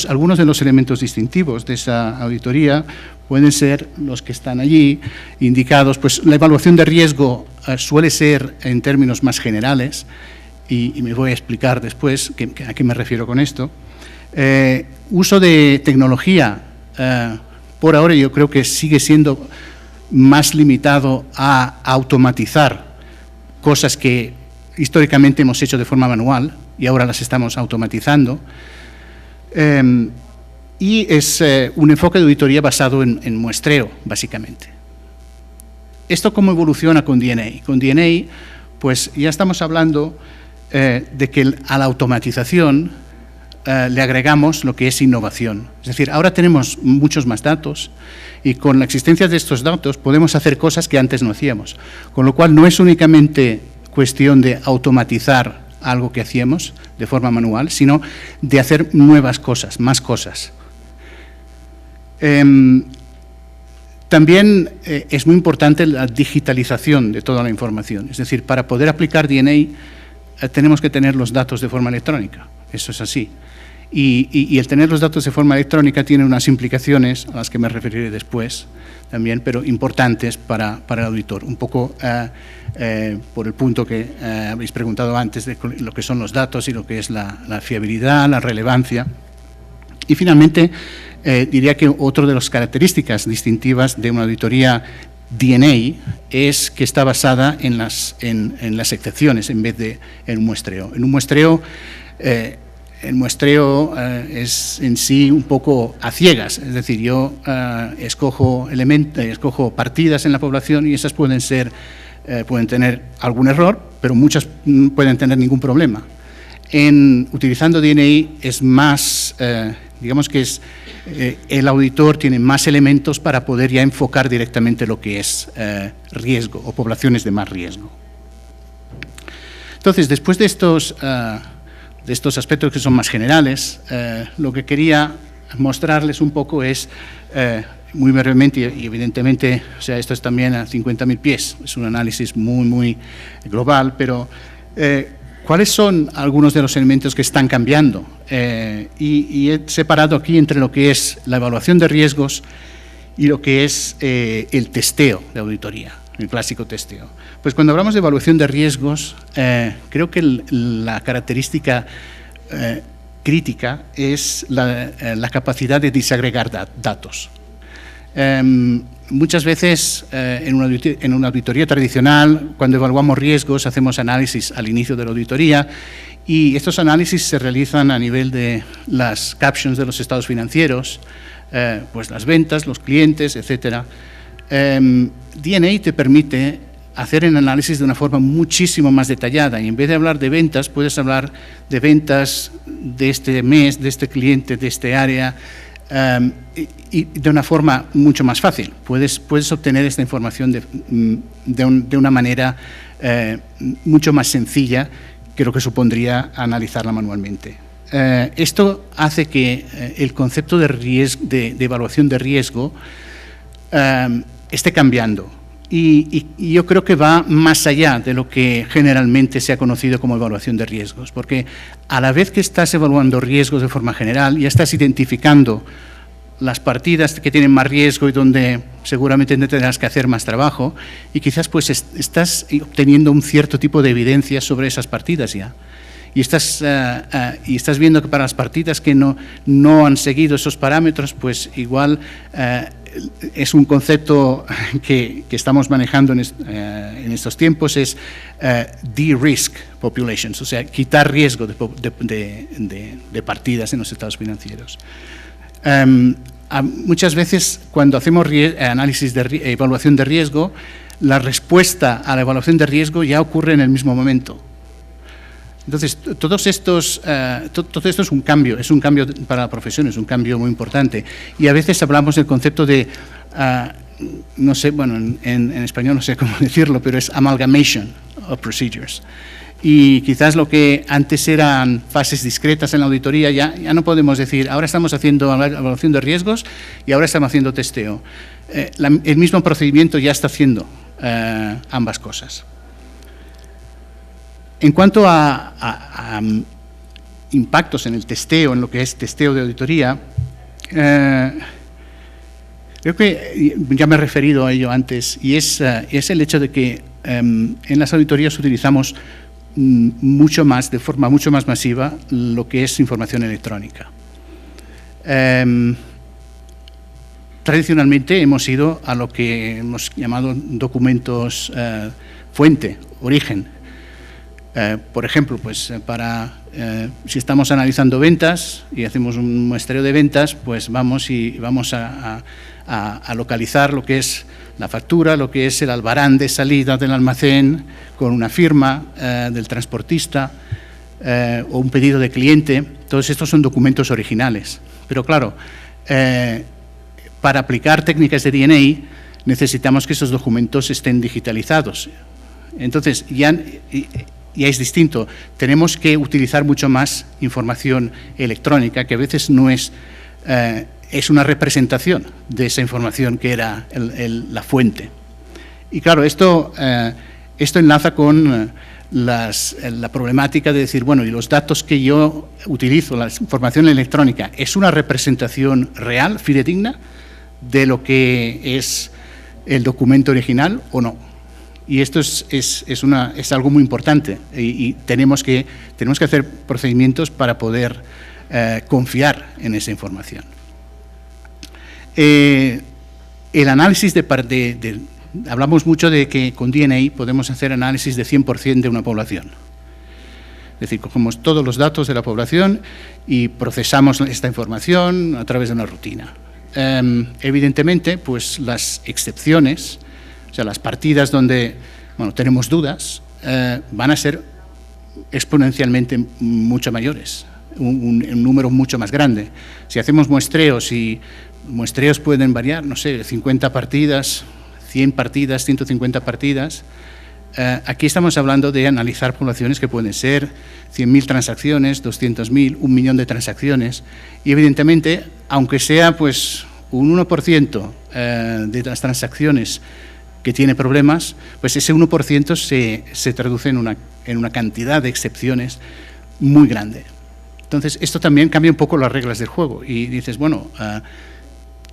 algunos de los elementos distintivos de esa auditoría pueden ser los que están allí indicados. Pues la evaluación de riesgo suele ser en términos más generales, y me voy a explicar después a qué me refiero con esto. Uso de tecnología, por ahora yo creo que sigue siendo más limitado a automatizar cosas que históricamente hemos hecho de forma manual y ahora las estamos automatizando. Y es un enfoque de auditoría basado en muestreo, básicamente. ¿Esto cómo evoluciona con DNA? Con DNA, pues ya estamos hablando de que a la automatización le agregamos lo que es innovación. Es decir, ahora tenemos muchos más datos y con la existencia de estos datos podemos hacer cosas que antes no hacíamos. Con lo cual no es únicamente cuestión de automatizar algo que hacíamos de forma manual, sino de hacer nuevas cosas, más cosas. También es muy importante la digitalización de toda la información. Es decir, para poder aplicar DNA tenemos que tener los datos de forma electrónica. Eso es así. Y el tener los datos de forma electrónica tiene unas implicaciones a las que me referiré después también, pero importantes para el auditor. Un poco por el punto que habéis preguntado antes de lo que son los datos y lo que es la fiabilidad, la relevancia. Y finalmente, diría que otra de las características distintivas de una auditoría DNA es que está basada en las excepciones en vez de en un muestreo. En un muestreo, el muestreo es en sí un poco a ciegas, es decir, yo escojo partidas en la población y esas pueden tener algún error, pero muchas no pueden tener ningún problema. Utilizando DNA es más, digamos que el auditor tiene más elementos para poder ya enfocar directamente lo que es riesgo o poblaciones de más riesgo. Entonces, después de estos aspectos que son más generales, lo que quería mostrarles un poco es, muy brevemente y evidentemente, o sea, esto es también a 50.000 pies, es un análisis muy, muy global, pero ¿cuáles son algunos de los elementos que están cambiando? Y he separado aquí entre lo que es la evaluación de riesgos y lo que es el testeo de auditoría, el clásico testeo. Pues cuando hablamos de evaluación de riesgos, creo que la característica crítica es la capacidad de desagregar datos. Muchas veces en una auditoría tradicional, cuando evaluamos riesgos, hacemos análisis al inicio de la auditoría y estos análisis se realizan a nivel de las captions de los estados financieros, pues las ventas, los clientes, etc. DNA te permite hacer el análisis de una forma muchísimo más detallada y en vez de hablar de ventas, puedes hablar de ventas de este mes, de este cliente, de este área, y de una forma mucho más fácil. Puedes obtener esta información de una manera mucho más sencilla que lo que supondría analizarla manualmente. Esto hace que el concepto de evaluación de riesgo esté cambiando y yo creo que va más allá de lo que generalmente se ha conocido como evaluación de riesgos, porque a la vez que estás evaluando riesgos de forma general, ya estás identificando las partidas que tienen más riesgo y donde seguramente tendrás que hacer más trabajo y quizás pues estás obteniendo un cierto tipo de evidencia sobre esas partidas ya. Y estás viendo que para las partidas que no han seguido esos parámetros, pues igual es un concepto que estamos manejando en estos tiempos, es de-risk populations, o sea, quitar riesgo de partidas en los estados financieros. Muchas veces cuando hacemos análisis de evaluación de riesgo, la respuesta a la evaluación de riesgo ya ocurre en el mismo momento. Entonces, todo esto es un cambio para la profesión, es un cambio muy importante. Y a veces hablamos del concepto de, no sé, bueno, en español no sé cómo decirlo, pero es amalgamation of procedures. Y quizás lo que antes eran fases discretas en la auditoría, ya no podemos decir, ahora estamos haciendo evaluación de riesgos y ahora estamos haciendo testeo. El mismo procedimiento ya está haciendo ambas cosas. En cuanto a impactos en el testeo, en lo que es testeo de auditoría, creo que ya me he referido a ello antes, y es el hecho de que en las auditorías utilizamos mucho más, de forma mucho más masiva, lo que es información electrónica. Tradicionalmente hemos ido a lo que hemos llamado documentos fuente, origen. Por ejemplo, pues si estamos analizando ventas y hacemos un muestreo de ventas, pues vamos a localizar lo que es la factura, lo que es el albarán de salida del almacén con una firma del transportista o un pedido de cliente. Todos estos son documentos originales. Pero claro, para aplicar técnicas de DNA necesitamos que esos documentos estén digitalizados. Entonces, ya es distinto. Tenemos que utilizar mucho más información electrónica, que a veces no es una representación de esa información que era la fuente. Y claro, esto enlaza con la problemática de decir, bueno, y los datos que yo utilizo, la información electrónica, ¿es una representación real, fidedigna, de lo que es el documento original o no? Y esto es algo muy importante y tenemos que hacer procedimientos para poder confiar en esa información. El análisis hablamos mucho de que con DNA podemos hacer análisis de 100% de una población. Es decir, cogemos todos los datos de la población y procesamos esta información a través de una rutina. Evidentemente, pues las excepciones, o sea, las partidas donde tenemos dudas, van a ser exponencialmente mucho mayores, un número mucho más grande. Si hacemos muestreos, y muestreos pueden variar, no sé, 50 partidas, 100 partidas, 150 partidas, aquí estamos hablando de analizar poblaciones que pueden ser 100.000 transacciones, 200.000, 1 millón de transacciones, y evidentemente, aunque sea pues un 1% de las transacciones que tiene problemas, pues ese 1% se traduce en una cantidad de excepciones muy grande. Entonces, esto también cambia un poco las reglas del juego y dices, bueno,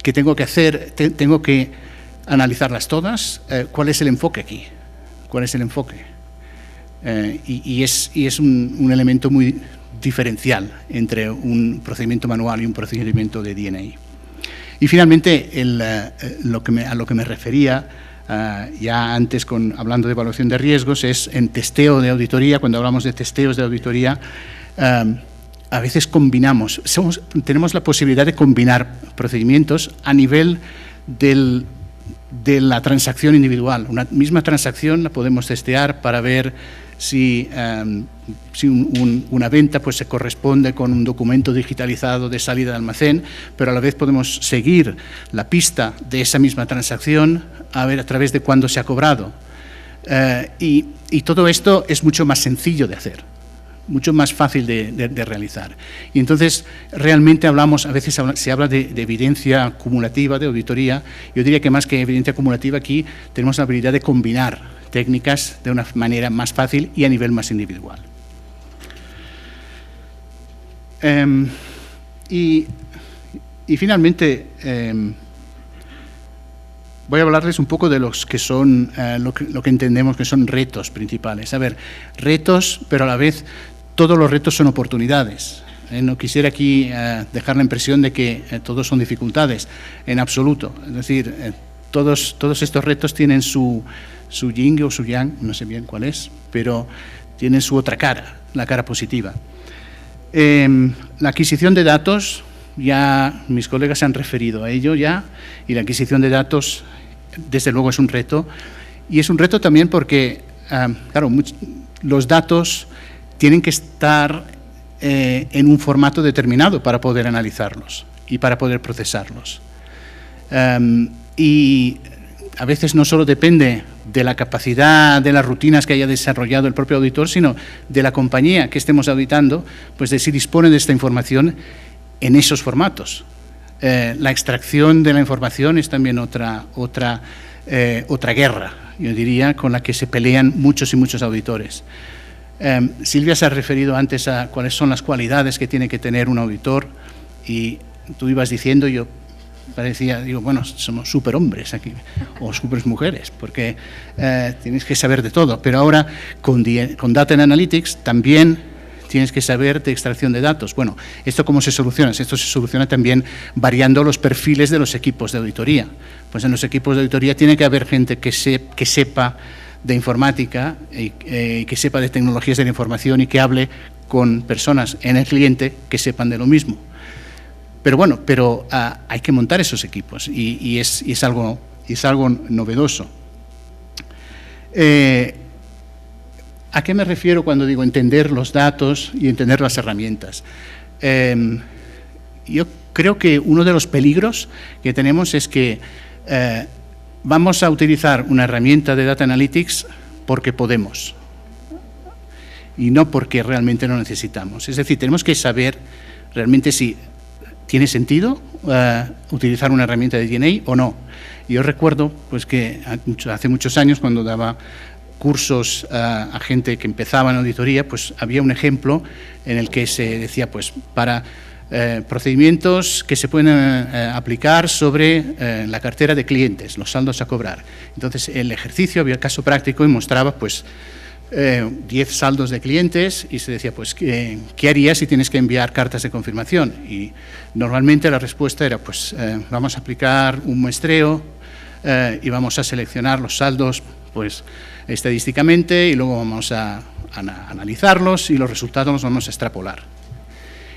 ¿qué tengo que hacer? Tengo que analizarlas todas. ¿Cuál es el enfoque aquí? ¿Cuál es el enfoque? Y es un elemento muy diferencial entre un procedimiento manual y un procedimiento de DNA. Y finalmente, a lo que me refería ya antes hablando de evaluación de riesgos, es en testeo de auditoría. Cuando hablamos de testeos de auditoría, a veces tenemos la posibilidad de combinar procedimientos a nivel de la transacción individual. Una misma transacción la podemos testear para ver si una venta pues se corresponde con un documento digitalizado de salida de almacén, pero a la vez podemos seguir la pista de esa misma transacción a ver a través de cuándo se ha cobrado. Y todo esto es mucho más sencillo de hacer, mucho más fácil de realizar. Y entonces realmente a veces se habla de evidencia acumulativa, de auditoría. Yo diría que más que evidencia acumulativa, aquí tenemos la habilidad de combinar técnicas de una manera más fácil y a nivel más individual. Y finalmente voy a hablarles un poco de los que son lo que entendemos que son retos principales. A ver, retos, pero a la vez todos los retos son oportunidades. No quisiera aquí dejar la impresión de que todos son dificultades, en absoluto. Es decir, todos estos retos tienen su yin o su yang, no sé bien cuál es, pero tienen su otra cara, la cara positiva. La adquisición de datos, ya mis colegas se han referido a ello ya, y la adquisición de datos desde luego es un reto, y es un reto también porque, claro, los datos tienen que estar en un formato determinado para poder analizarlos y para poder procesarlos. Y a veces no solo depende de la capacidad de las rutinas que haya desarrollado el propio auditor, sino de la compañía que estemos auditando, pues de si dispone de esta información en esos formatos. La extracción de la información es también otra guerra, yo diría, con la que se pelean muchos y muchos auditores. Silvia se ha referido antes a cuáles son las cualidades que tiene que tener un auditor y tú ibas diciendo, yo digo, bueno, somos superhombres aquí o supermujeres porque tienes que saber de todo, pero ahora con Data and Analytics también tienes que saber de extracción de datos. Bueno, ¿esto cómo se soluciona? Esto se soluciona también variando los perfiles de los equipos de auditoría. Pues en los equipos de auditoría tiene que haber gente que sepa de informática y que sepa de tecnologías de la información y que hable con personas en el cliente que sepan de lo mismo. Pero bueno, hay que montar esos equipos y es algo novedoso. ¿A qué me refiero cuando digo entender los datos y entender las herramientas? Yo creo que uno de los peligros que tenemos es que vamos a utilizar una herramienta de Data Analytics porque podemos y no porque realmente lo necesitamos. Es decir, tenemos que saber realmente si tiene sentido utilizar una herramienta de DNA o no. Yo recuerdo pues, que hace muchos años, cuando daba cursos a gente que empezaba en auditoría, pues había un ejemplo en el que se decía, pues para procedimientos que se pueden aplicar sobre la cartera de clientes, los saldos a cobrar. Entonces, el ejercicio, había el caso práctico y mostraba pues 10 saldos de clientes y se decía, pues, ¿qué harías si tienes que enviar cartas de confirmación? Y normalmente la respuesta era, pues, vamos a aplicar un muestreo y vamos a seleccionar los saldos, pues, estadísticamente y luego vamos a analizarlos y los resultados los vamos a extrapolar.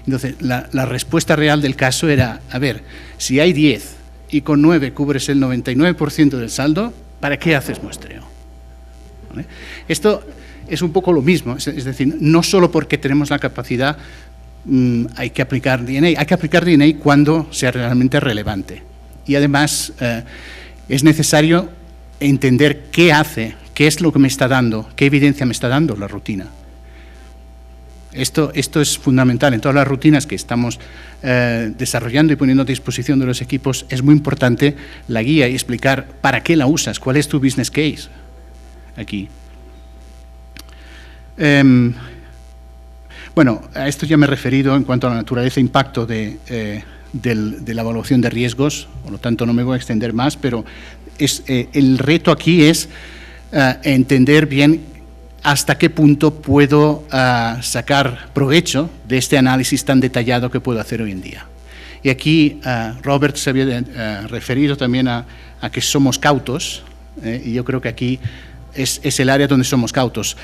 Entonces, la respuesta real del caso era, a ver, si hay 10 y con 9 cubres el 99% del saldo, ¿para qué haces muestreo? ¿Vale? Esto es un poco lo mismo, es decir, no solo porque tenemos la capacidad hay que aplicar DNA, hay que aplicar DNA cuando sea realmente relevante. Y además es necesario entender qué hace, qué es lo que me está dando, qué evidencia me está dando la rutina. Esto es fundamental. En todas las rutinas que estamos desarrollando y poniendo a disposición de los equipos, es muy importante la guía y explicar para qué la usas, cuál es tu business case aquí. Bueno, a esto ya me he referido en cuanto a la naturaleza e impacto de la evaluación de riesgos, por lo tanto no me voy a extender más, pero el reto aquí es entender bien hasta qué punto puedo sacar provecho de este análisis tan detallado que puedo hacer hoy en día. Y aquí Robert se había referido también a que somos cautos, y yo creo que aquí es el área donde somos cautos.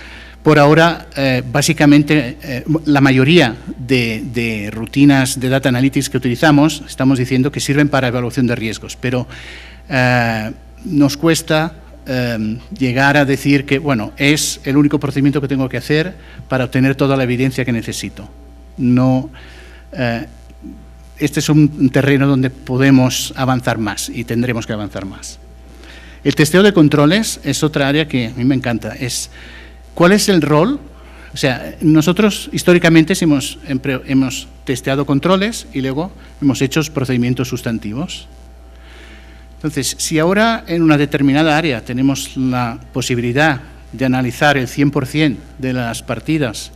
Por ahora, básicamente, la mayoría de rutinas de Data Analytics que utilizamos, estamos diciendo que sirven para evaluación de riesgos, pero nos cuesta llegar a decir que, bueno, es el único procedimiento que tengo que hacer para obtener toda la evidencia que necesito. No, este es un terreno donde podemos avanzar más y tendremos que avanzar más. El testeo de controles es otra área que a mí me encanta. ¿Cuál es el rol? O sea, nosotros históricamente hemos testeado controles y luego hemos hecho procedimientos sustantivos. Entonces, si ahora en una determinada área tenemos la posibilidad de analizar el 100% de las partidas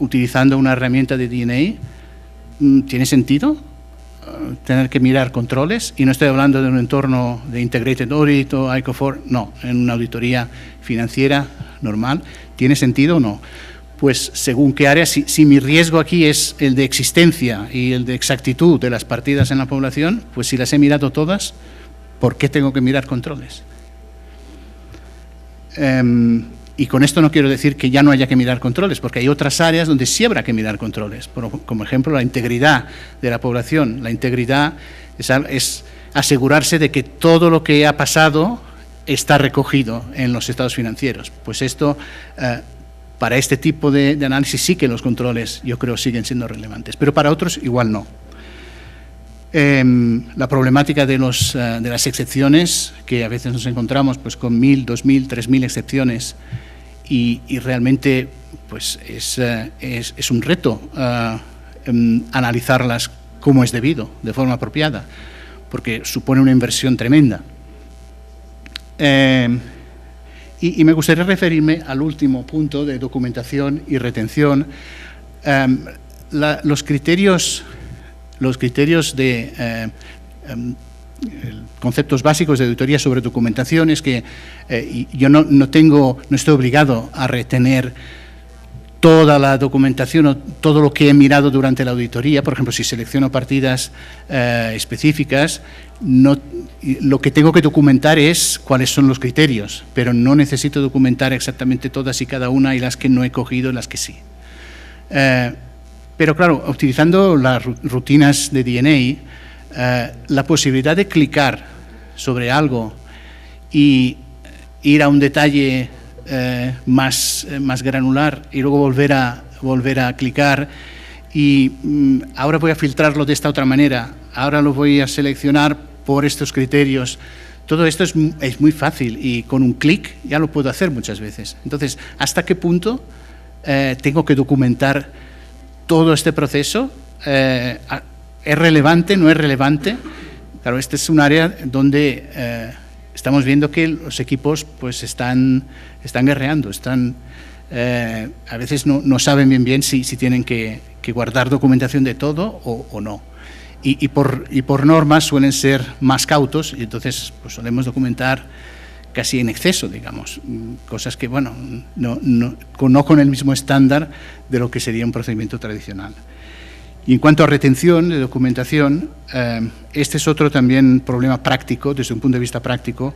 utilizando una herramienta de DNA, ¿tiene sentido tener que mirar controles? Y no estoy hablando de un entorno de Integrated Audit o ICO4, no, en una auditoría financiera normal. ¿Tiene sentido o no? Pues según qué área, si mi riesgo aquí es el de existencia y el de exactitud de las partidas en la población, pues si las he mirado todas, ¿por qué tengo que mirar controles? Y con esto no quiero decir que ya no haya que mirar controles, porque hay otras áreas donde sí habrá que mirar controles, como ejemplo la integridad de la población. La integridad es asegurarse de que todo lo que ha pasado está recogido en los estados financieros. Pues esto, para este tipo de análisis sí que los controles, yo creo, siguen siendo relevantes, pero para otros igual no. La problemática de las excepciones, que a veces nos encontramos pues, con 1.000, 2.000, 3.000 excepciones, y realmente pues, es un reto analizarlas como es debido, de forma apropiada, porque supone una inversión tremenda. Y me gustaría referirme al último punto de documentación y retención. Los criterios de conceptos básicos de auditoría sobre documentación es que yo no estoy obligado a retener toda la documentación o todo lo que he mirado durante la auditoría. Por ejemplo, si selecciono partidas específicas, lo que tengo que documentar es cuáles son los criterios, pero no necesito documentar exactamente todas y cada una, y las que no he cogido, las que sí. Pero claro, utilizando las rutinas de DNA, la posibilidad de clicar sobre algo y ir a un detalle más granular y luego volver a clicar y ahora voy a filtrarlo de esta otra manera, ahora lo voy a seleccionar por estos criterios. Todo esto es muy fácil y con un clic ya lo puedo hacer muchas veces. Entonces, ¿hasta qué punto tengo que documentar todo este proceso? ¿Es relevante? ¿No es relevante? Claro, este es un área donde estamos viendo que los equipos pues están guerreando, a veces no saben bien si tienen que guardar documentación de todo o no. Y por norma suelen ser más cautos, y entonces pues solemos documentar casi en exceso, digamos, cosas que, bueno, no con el mismo estándar de lo que sería un procedimiento tradicional. Y en cuanto a retención de documentación, este es otro también problema práctico, desde un punto de vista práctico.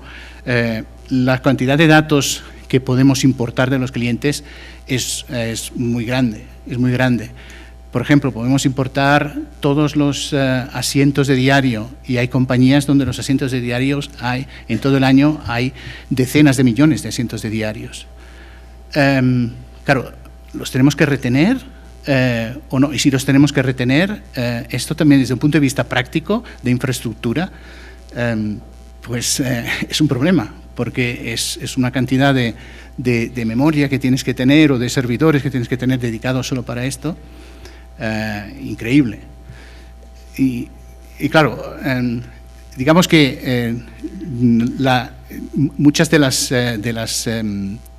La cantidad de datos que podemos importar de los clientes es muy grande, Por ejemplo, podemos importar todos los asientos de diario, y hay compañías donde los asientos de diarios en todo el año hay decenas de millones de asientos de diarios. Claro, ¿los tenemos que retener o no? Y si los tenemos que retener, esto también desde un punto de vista práctico de infraestructura, pues es un problema, porque es una cantidad de memoria que tienes que tener o de servidores que tienes que tener dedicados solo para esto. Increíble. Y claro, digamos que muchas de las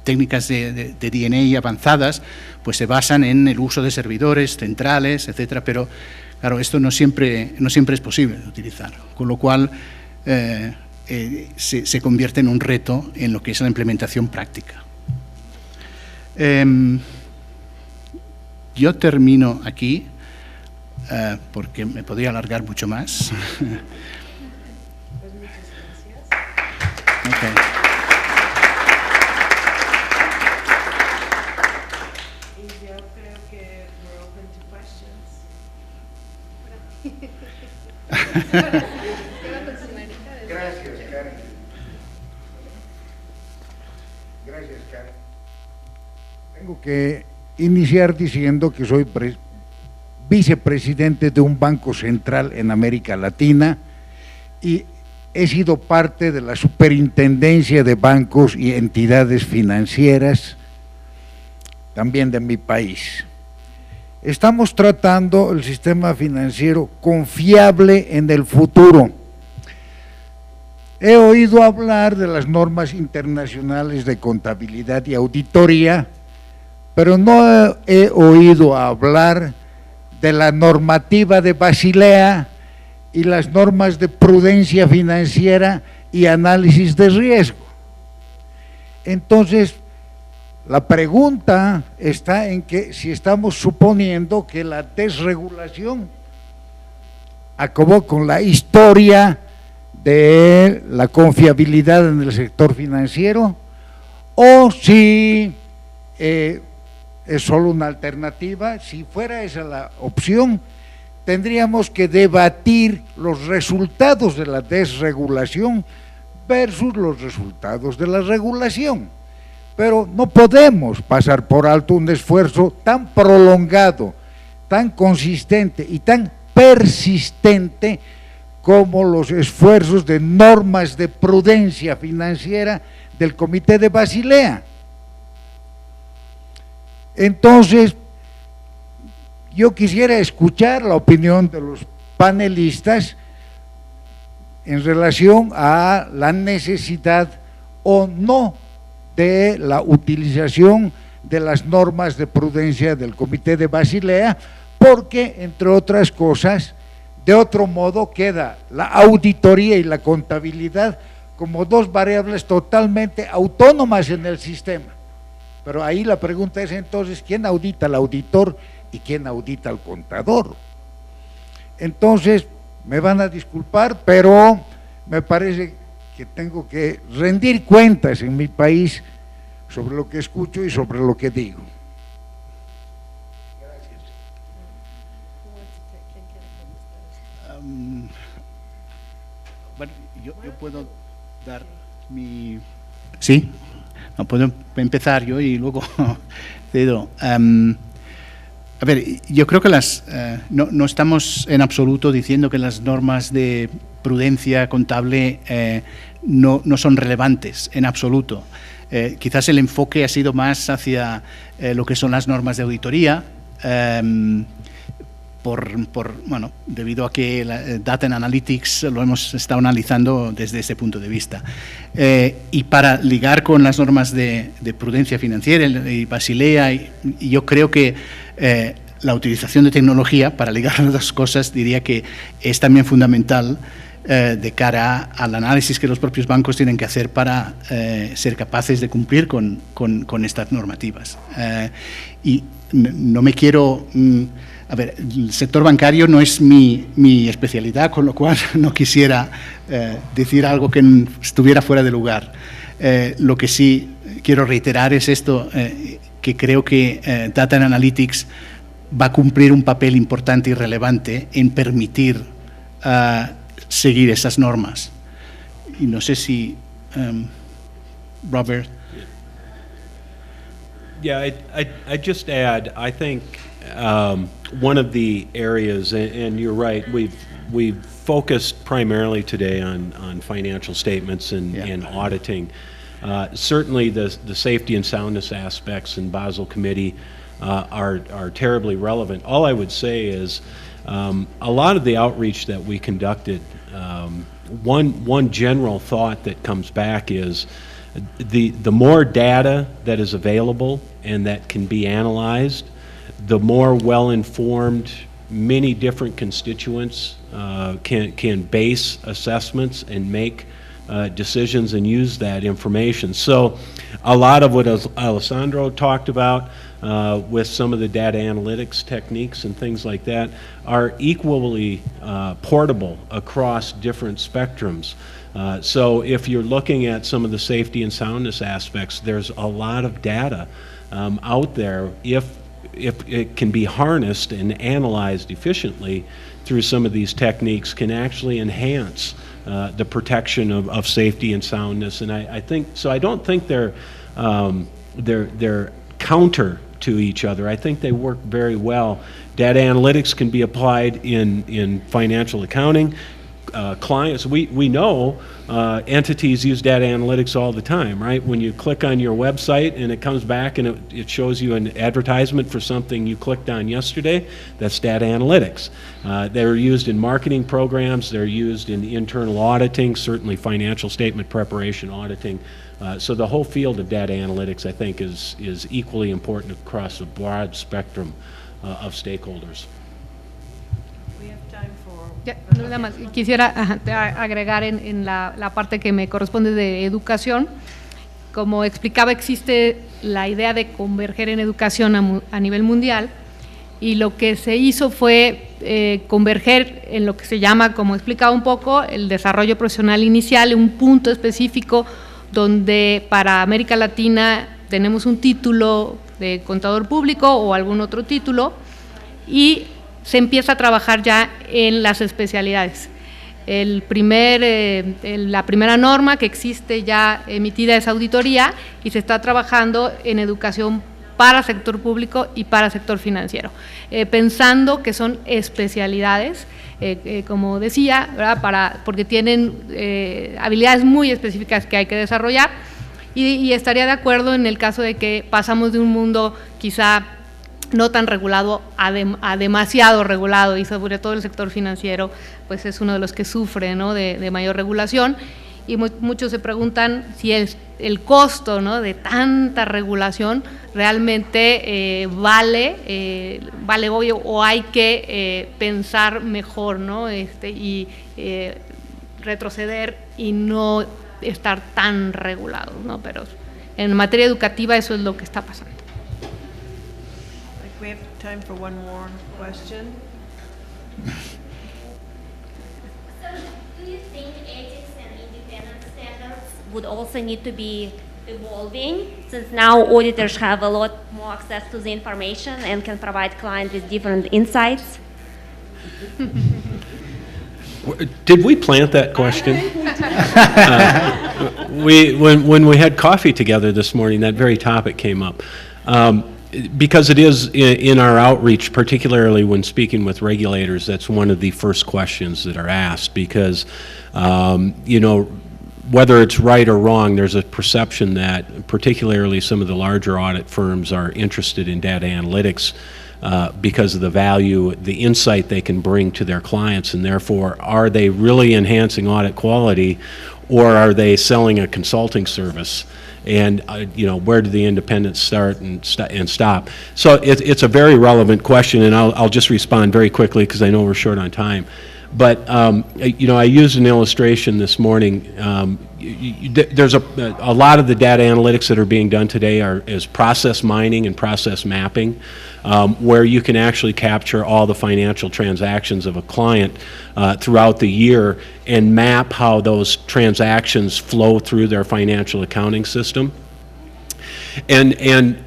técnicas de DNA avanzadas pues se basan en el uso de servidores centrales, etcétera, pero claro, esto no siempre es posible de utilizar, con lo cual se convierte en un reto en lo que es la implementación práctica. Yo termino aquí, porque me podría alargar mucho más. Pues muchas gracias. Okay. Y yo creo que we're open to questions. Gracias, Karen. Gracias, Karen. Tengo que iniciar diciendo que soy vicepresidente de un banco central en América Latina y he sido parte de la superintendencia de bancos y entidades financieras también de mi país. Estamos tratando el sistema financiero confiable en el futuro. He oído hablar de las normas internacionales de contabilidad y auditoría, pero no he oído hablar de la normativa de Basilea y las normas de prudencia financiera y análisis de riesgo. Entonces, la pregunta está en que si estamos suponiendo que la desregulación acabó con la historia de la confiabilidad en el sector financiero, o si es solo una alternativa. Si fuera esa la opción, tendríamos que debatir los resultados de la desregulación versus los resultados de la regulación. Pero no podemos pasar por alto un esfuerzo tan prolongado, tan consistente y tan persistente como los esfuerzos de normas de prudencia financiera del Comité de Basilea. Entonces, yo quisiera escuchar la opinión de los panelistas en relación a la necesidad o no de la utilización de las normas de prudencia del Comité de Basilea, porque, entre otras cosas, de otro modo queda la auditoría y la contabilidad como dos variables totalmente autónomas en el sistema. Pero ahí la pregunta es entonces, ¿quién audita al auditor y quién audita al contador? Entonces, me van a disculpar, pero me parece que tengo que rendir cuentas en mi país sobre lo que escucho y sobre lo que digo. Bueno, yo puedo dar mi... Sí, no, puedo empezar yo y luego cedo. A ver, yo creo que no estamos en absoluto diciendo que las normas de prudencia contable no son relevantes, en absoluto. Quizás el enfoque ha sido más hacia lo que son las normas de auditoría, bueno, debido a que la Data and Analytics lo hemos estado analizando desde ese punto de vista. Y para ligar con las normas de prudencia financiera y Basilea, yo creo que la utilización de tecnología, para ligar las dos cosas, diría que es también fundamental de cara al análisis que los propios bancos tienen que hacer para ser capaces de cumplir con estas normativas. Y no me quiero... A ver, el sector bancario no es mi especialidad, con lo cual no quisiera decir algo que estuviera fuera de lugar. Lo que sí quiero reiterar es esto, que creo que Data and Analytics va a cumplir un papel importante y relevante en permitir seguir esas normas. Y no sé si, Robert. Yeah, I'd just add, I think one of the areas, and you're right, we've focused primarily today on financial statements and auditing. Certainly the safety and soundness aspects in Basel Committee are terribly relevant. All I would say is a lot of the outreach that we conducted, one general thought that comes back is the more data that is available and that can be analyzed, the more well-informed many different constituents can base assessments and make decisions and use that information. So a lot of what Alessandro talked about with some of the data analytics techniques and things like that are equally portable across different spectrums. So if you're looking at some of the safety and soundness aspects, there's a lot of data out there if it can be harnessed and analyzed efficiently through some of these techniques, can actually enhance the protection of safety and soundness. And I think so. I don't think they're counter to each other. I think they work very well. Data analytics can be applied in financial accounting. Clients, we know entities use data analytics all the time, right? When you click on your website and it comes back and it shows you an advertisement for something you clicked on yesterday, that's data analytics. They're used in marketing programs, they're used in internal auditing, certainly financial statement preparation auditing. So the whole field of data analytics, I think, is equally important across a broad spectrum of stakeholders. Ya, nada más, quisiera agregar en la parte que me corresponde de educación. Como explicaba, existe la idea de converger en educación a nivel mundial, y lo que se hizo fue converger en lo que se llama, como explicaba un poco, el desarrollo profesional inicial, un punto específico donde para América Latina tenemos un título de contador público o algún otro título, y se empieza a trabajar ya en las especialidades. La primera norma que existe ya emitida es auditoría, y se está trabajando en educación para sector público y para sector financiero, pensando que son especialidades, como decía, ¿verdad? Porque tienen habilidades muy específicas que hay que desarrollar, y estaría de acuerdo en el caso de que pasamos de un mundo quizá no tan regulado a demasiado regulado, y sobre todo el sector financiero pues es uno de los que sufre, ¿no?, de mayor regulación, y muchos se preguntan si el costo, ¿no?, de tanta regulación realmente vale hoy, o hay que pensar mejor, ¿no?, y retroceder y no estar tan regulados, ¿no? Pero en materia educativa eso es lo que está pasando. We have time for one more question. So, do you think ethics and independence standards would also need to be evolving, since now auditors have a lot more access to the information and can provide clients with different insights? Did we plant that question? When we had coffee together this morning, that very topic came up. Because it is in our outreach, particularly when speaking with regulators, that's one of the first questions that are asked, because, you know, whether it's right or wrong, there's a perception that particularly some of the larger audit firms are interested in data analytics because of the value, the insight they can bring to their clients, and therefore, are they really enhancing audit quality, or are they selling a consulting service? And you know, where do the independents start and stop? So it's a very relevant question, and I'll just respond very quickly because I know we're short on time. But you know, I used an illustration this morning. There's a lot of the data analytics that are being done today is process mining and process mapping, where you can actually capture all the financial transactions of a client throughout the year and map how those transactions flow through their financial accounting system. And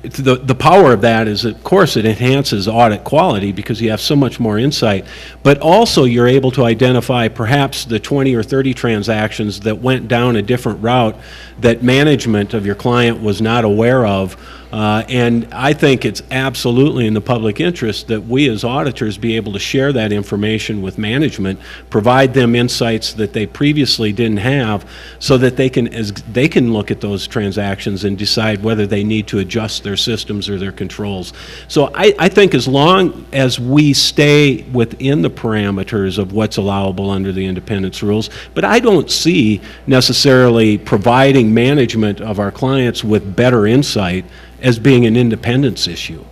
the power of that is, of course, it enhances audit quality because you have so much more insight, but also you're able to identify perhaps the 20 or 30 transactions that went down a different route that management of your client was not aware of. And I think it's absolutely in the public interest that we as auditors be able to share that information with management, provide them insights that they previously didn't have, so that they can look at those transactions and decide whether they need to adjust their systems or their controls. So I think as long as we stay within the parameters of what's allowable under the independence rules, but I don't see necessarily providing management of our clients with better insight as being an independence issue.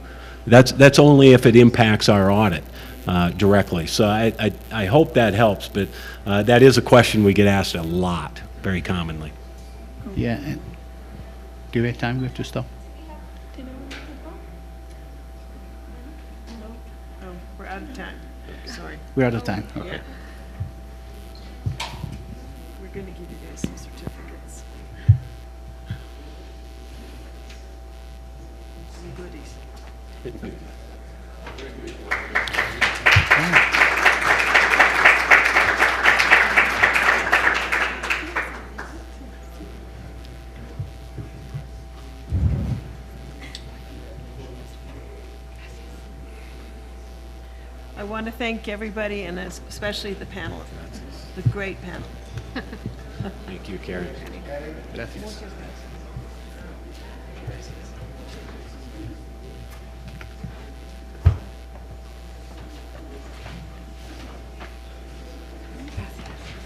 That's only if it impacts our audit directly. So I hope that helps, but that is a question we get asked a lot, very commonly. Yeah. And do we have time? We have to stop. Oh, we're out of time. Sorry. We're out of time. Okay. Yeah. We're going to give you guys some certificates. Some goodies. I want to thank everybody, and especially the panel, the great panel. Thank you, Karen. Gracias.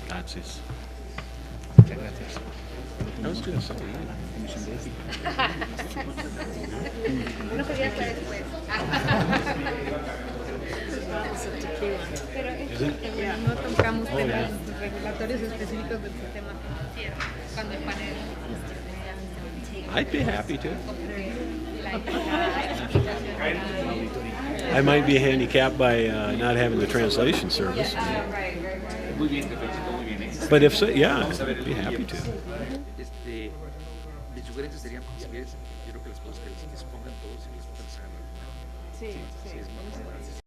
Gracias. Muchas gracias. I was going to say, No quería hasta después. Pero no tocamos temas regulatorios específicos del sistema financiero cuando el panel. I'd be happy to. I might be handicapped by not having the translation service. But if so, yeah, I'd be happy to. Mi sugerencia sería, si quieres, yo creo que las cosas que les pongan todos y les pongan. Sí, sí.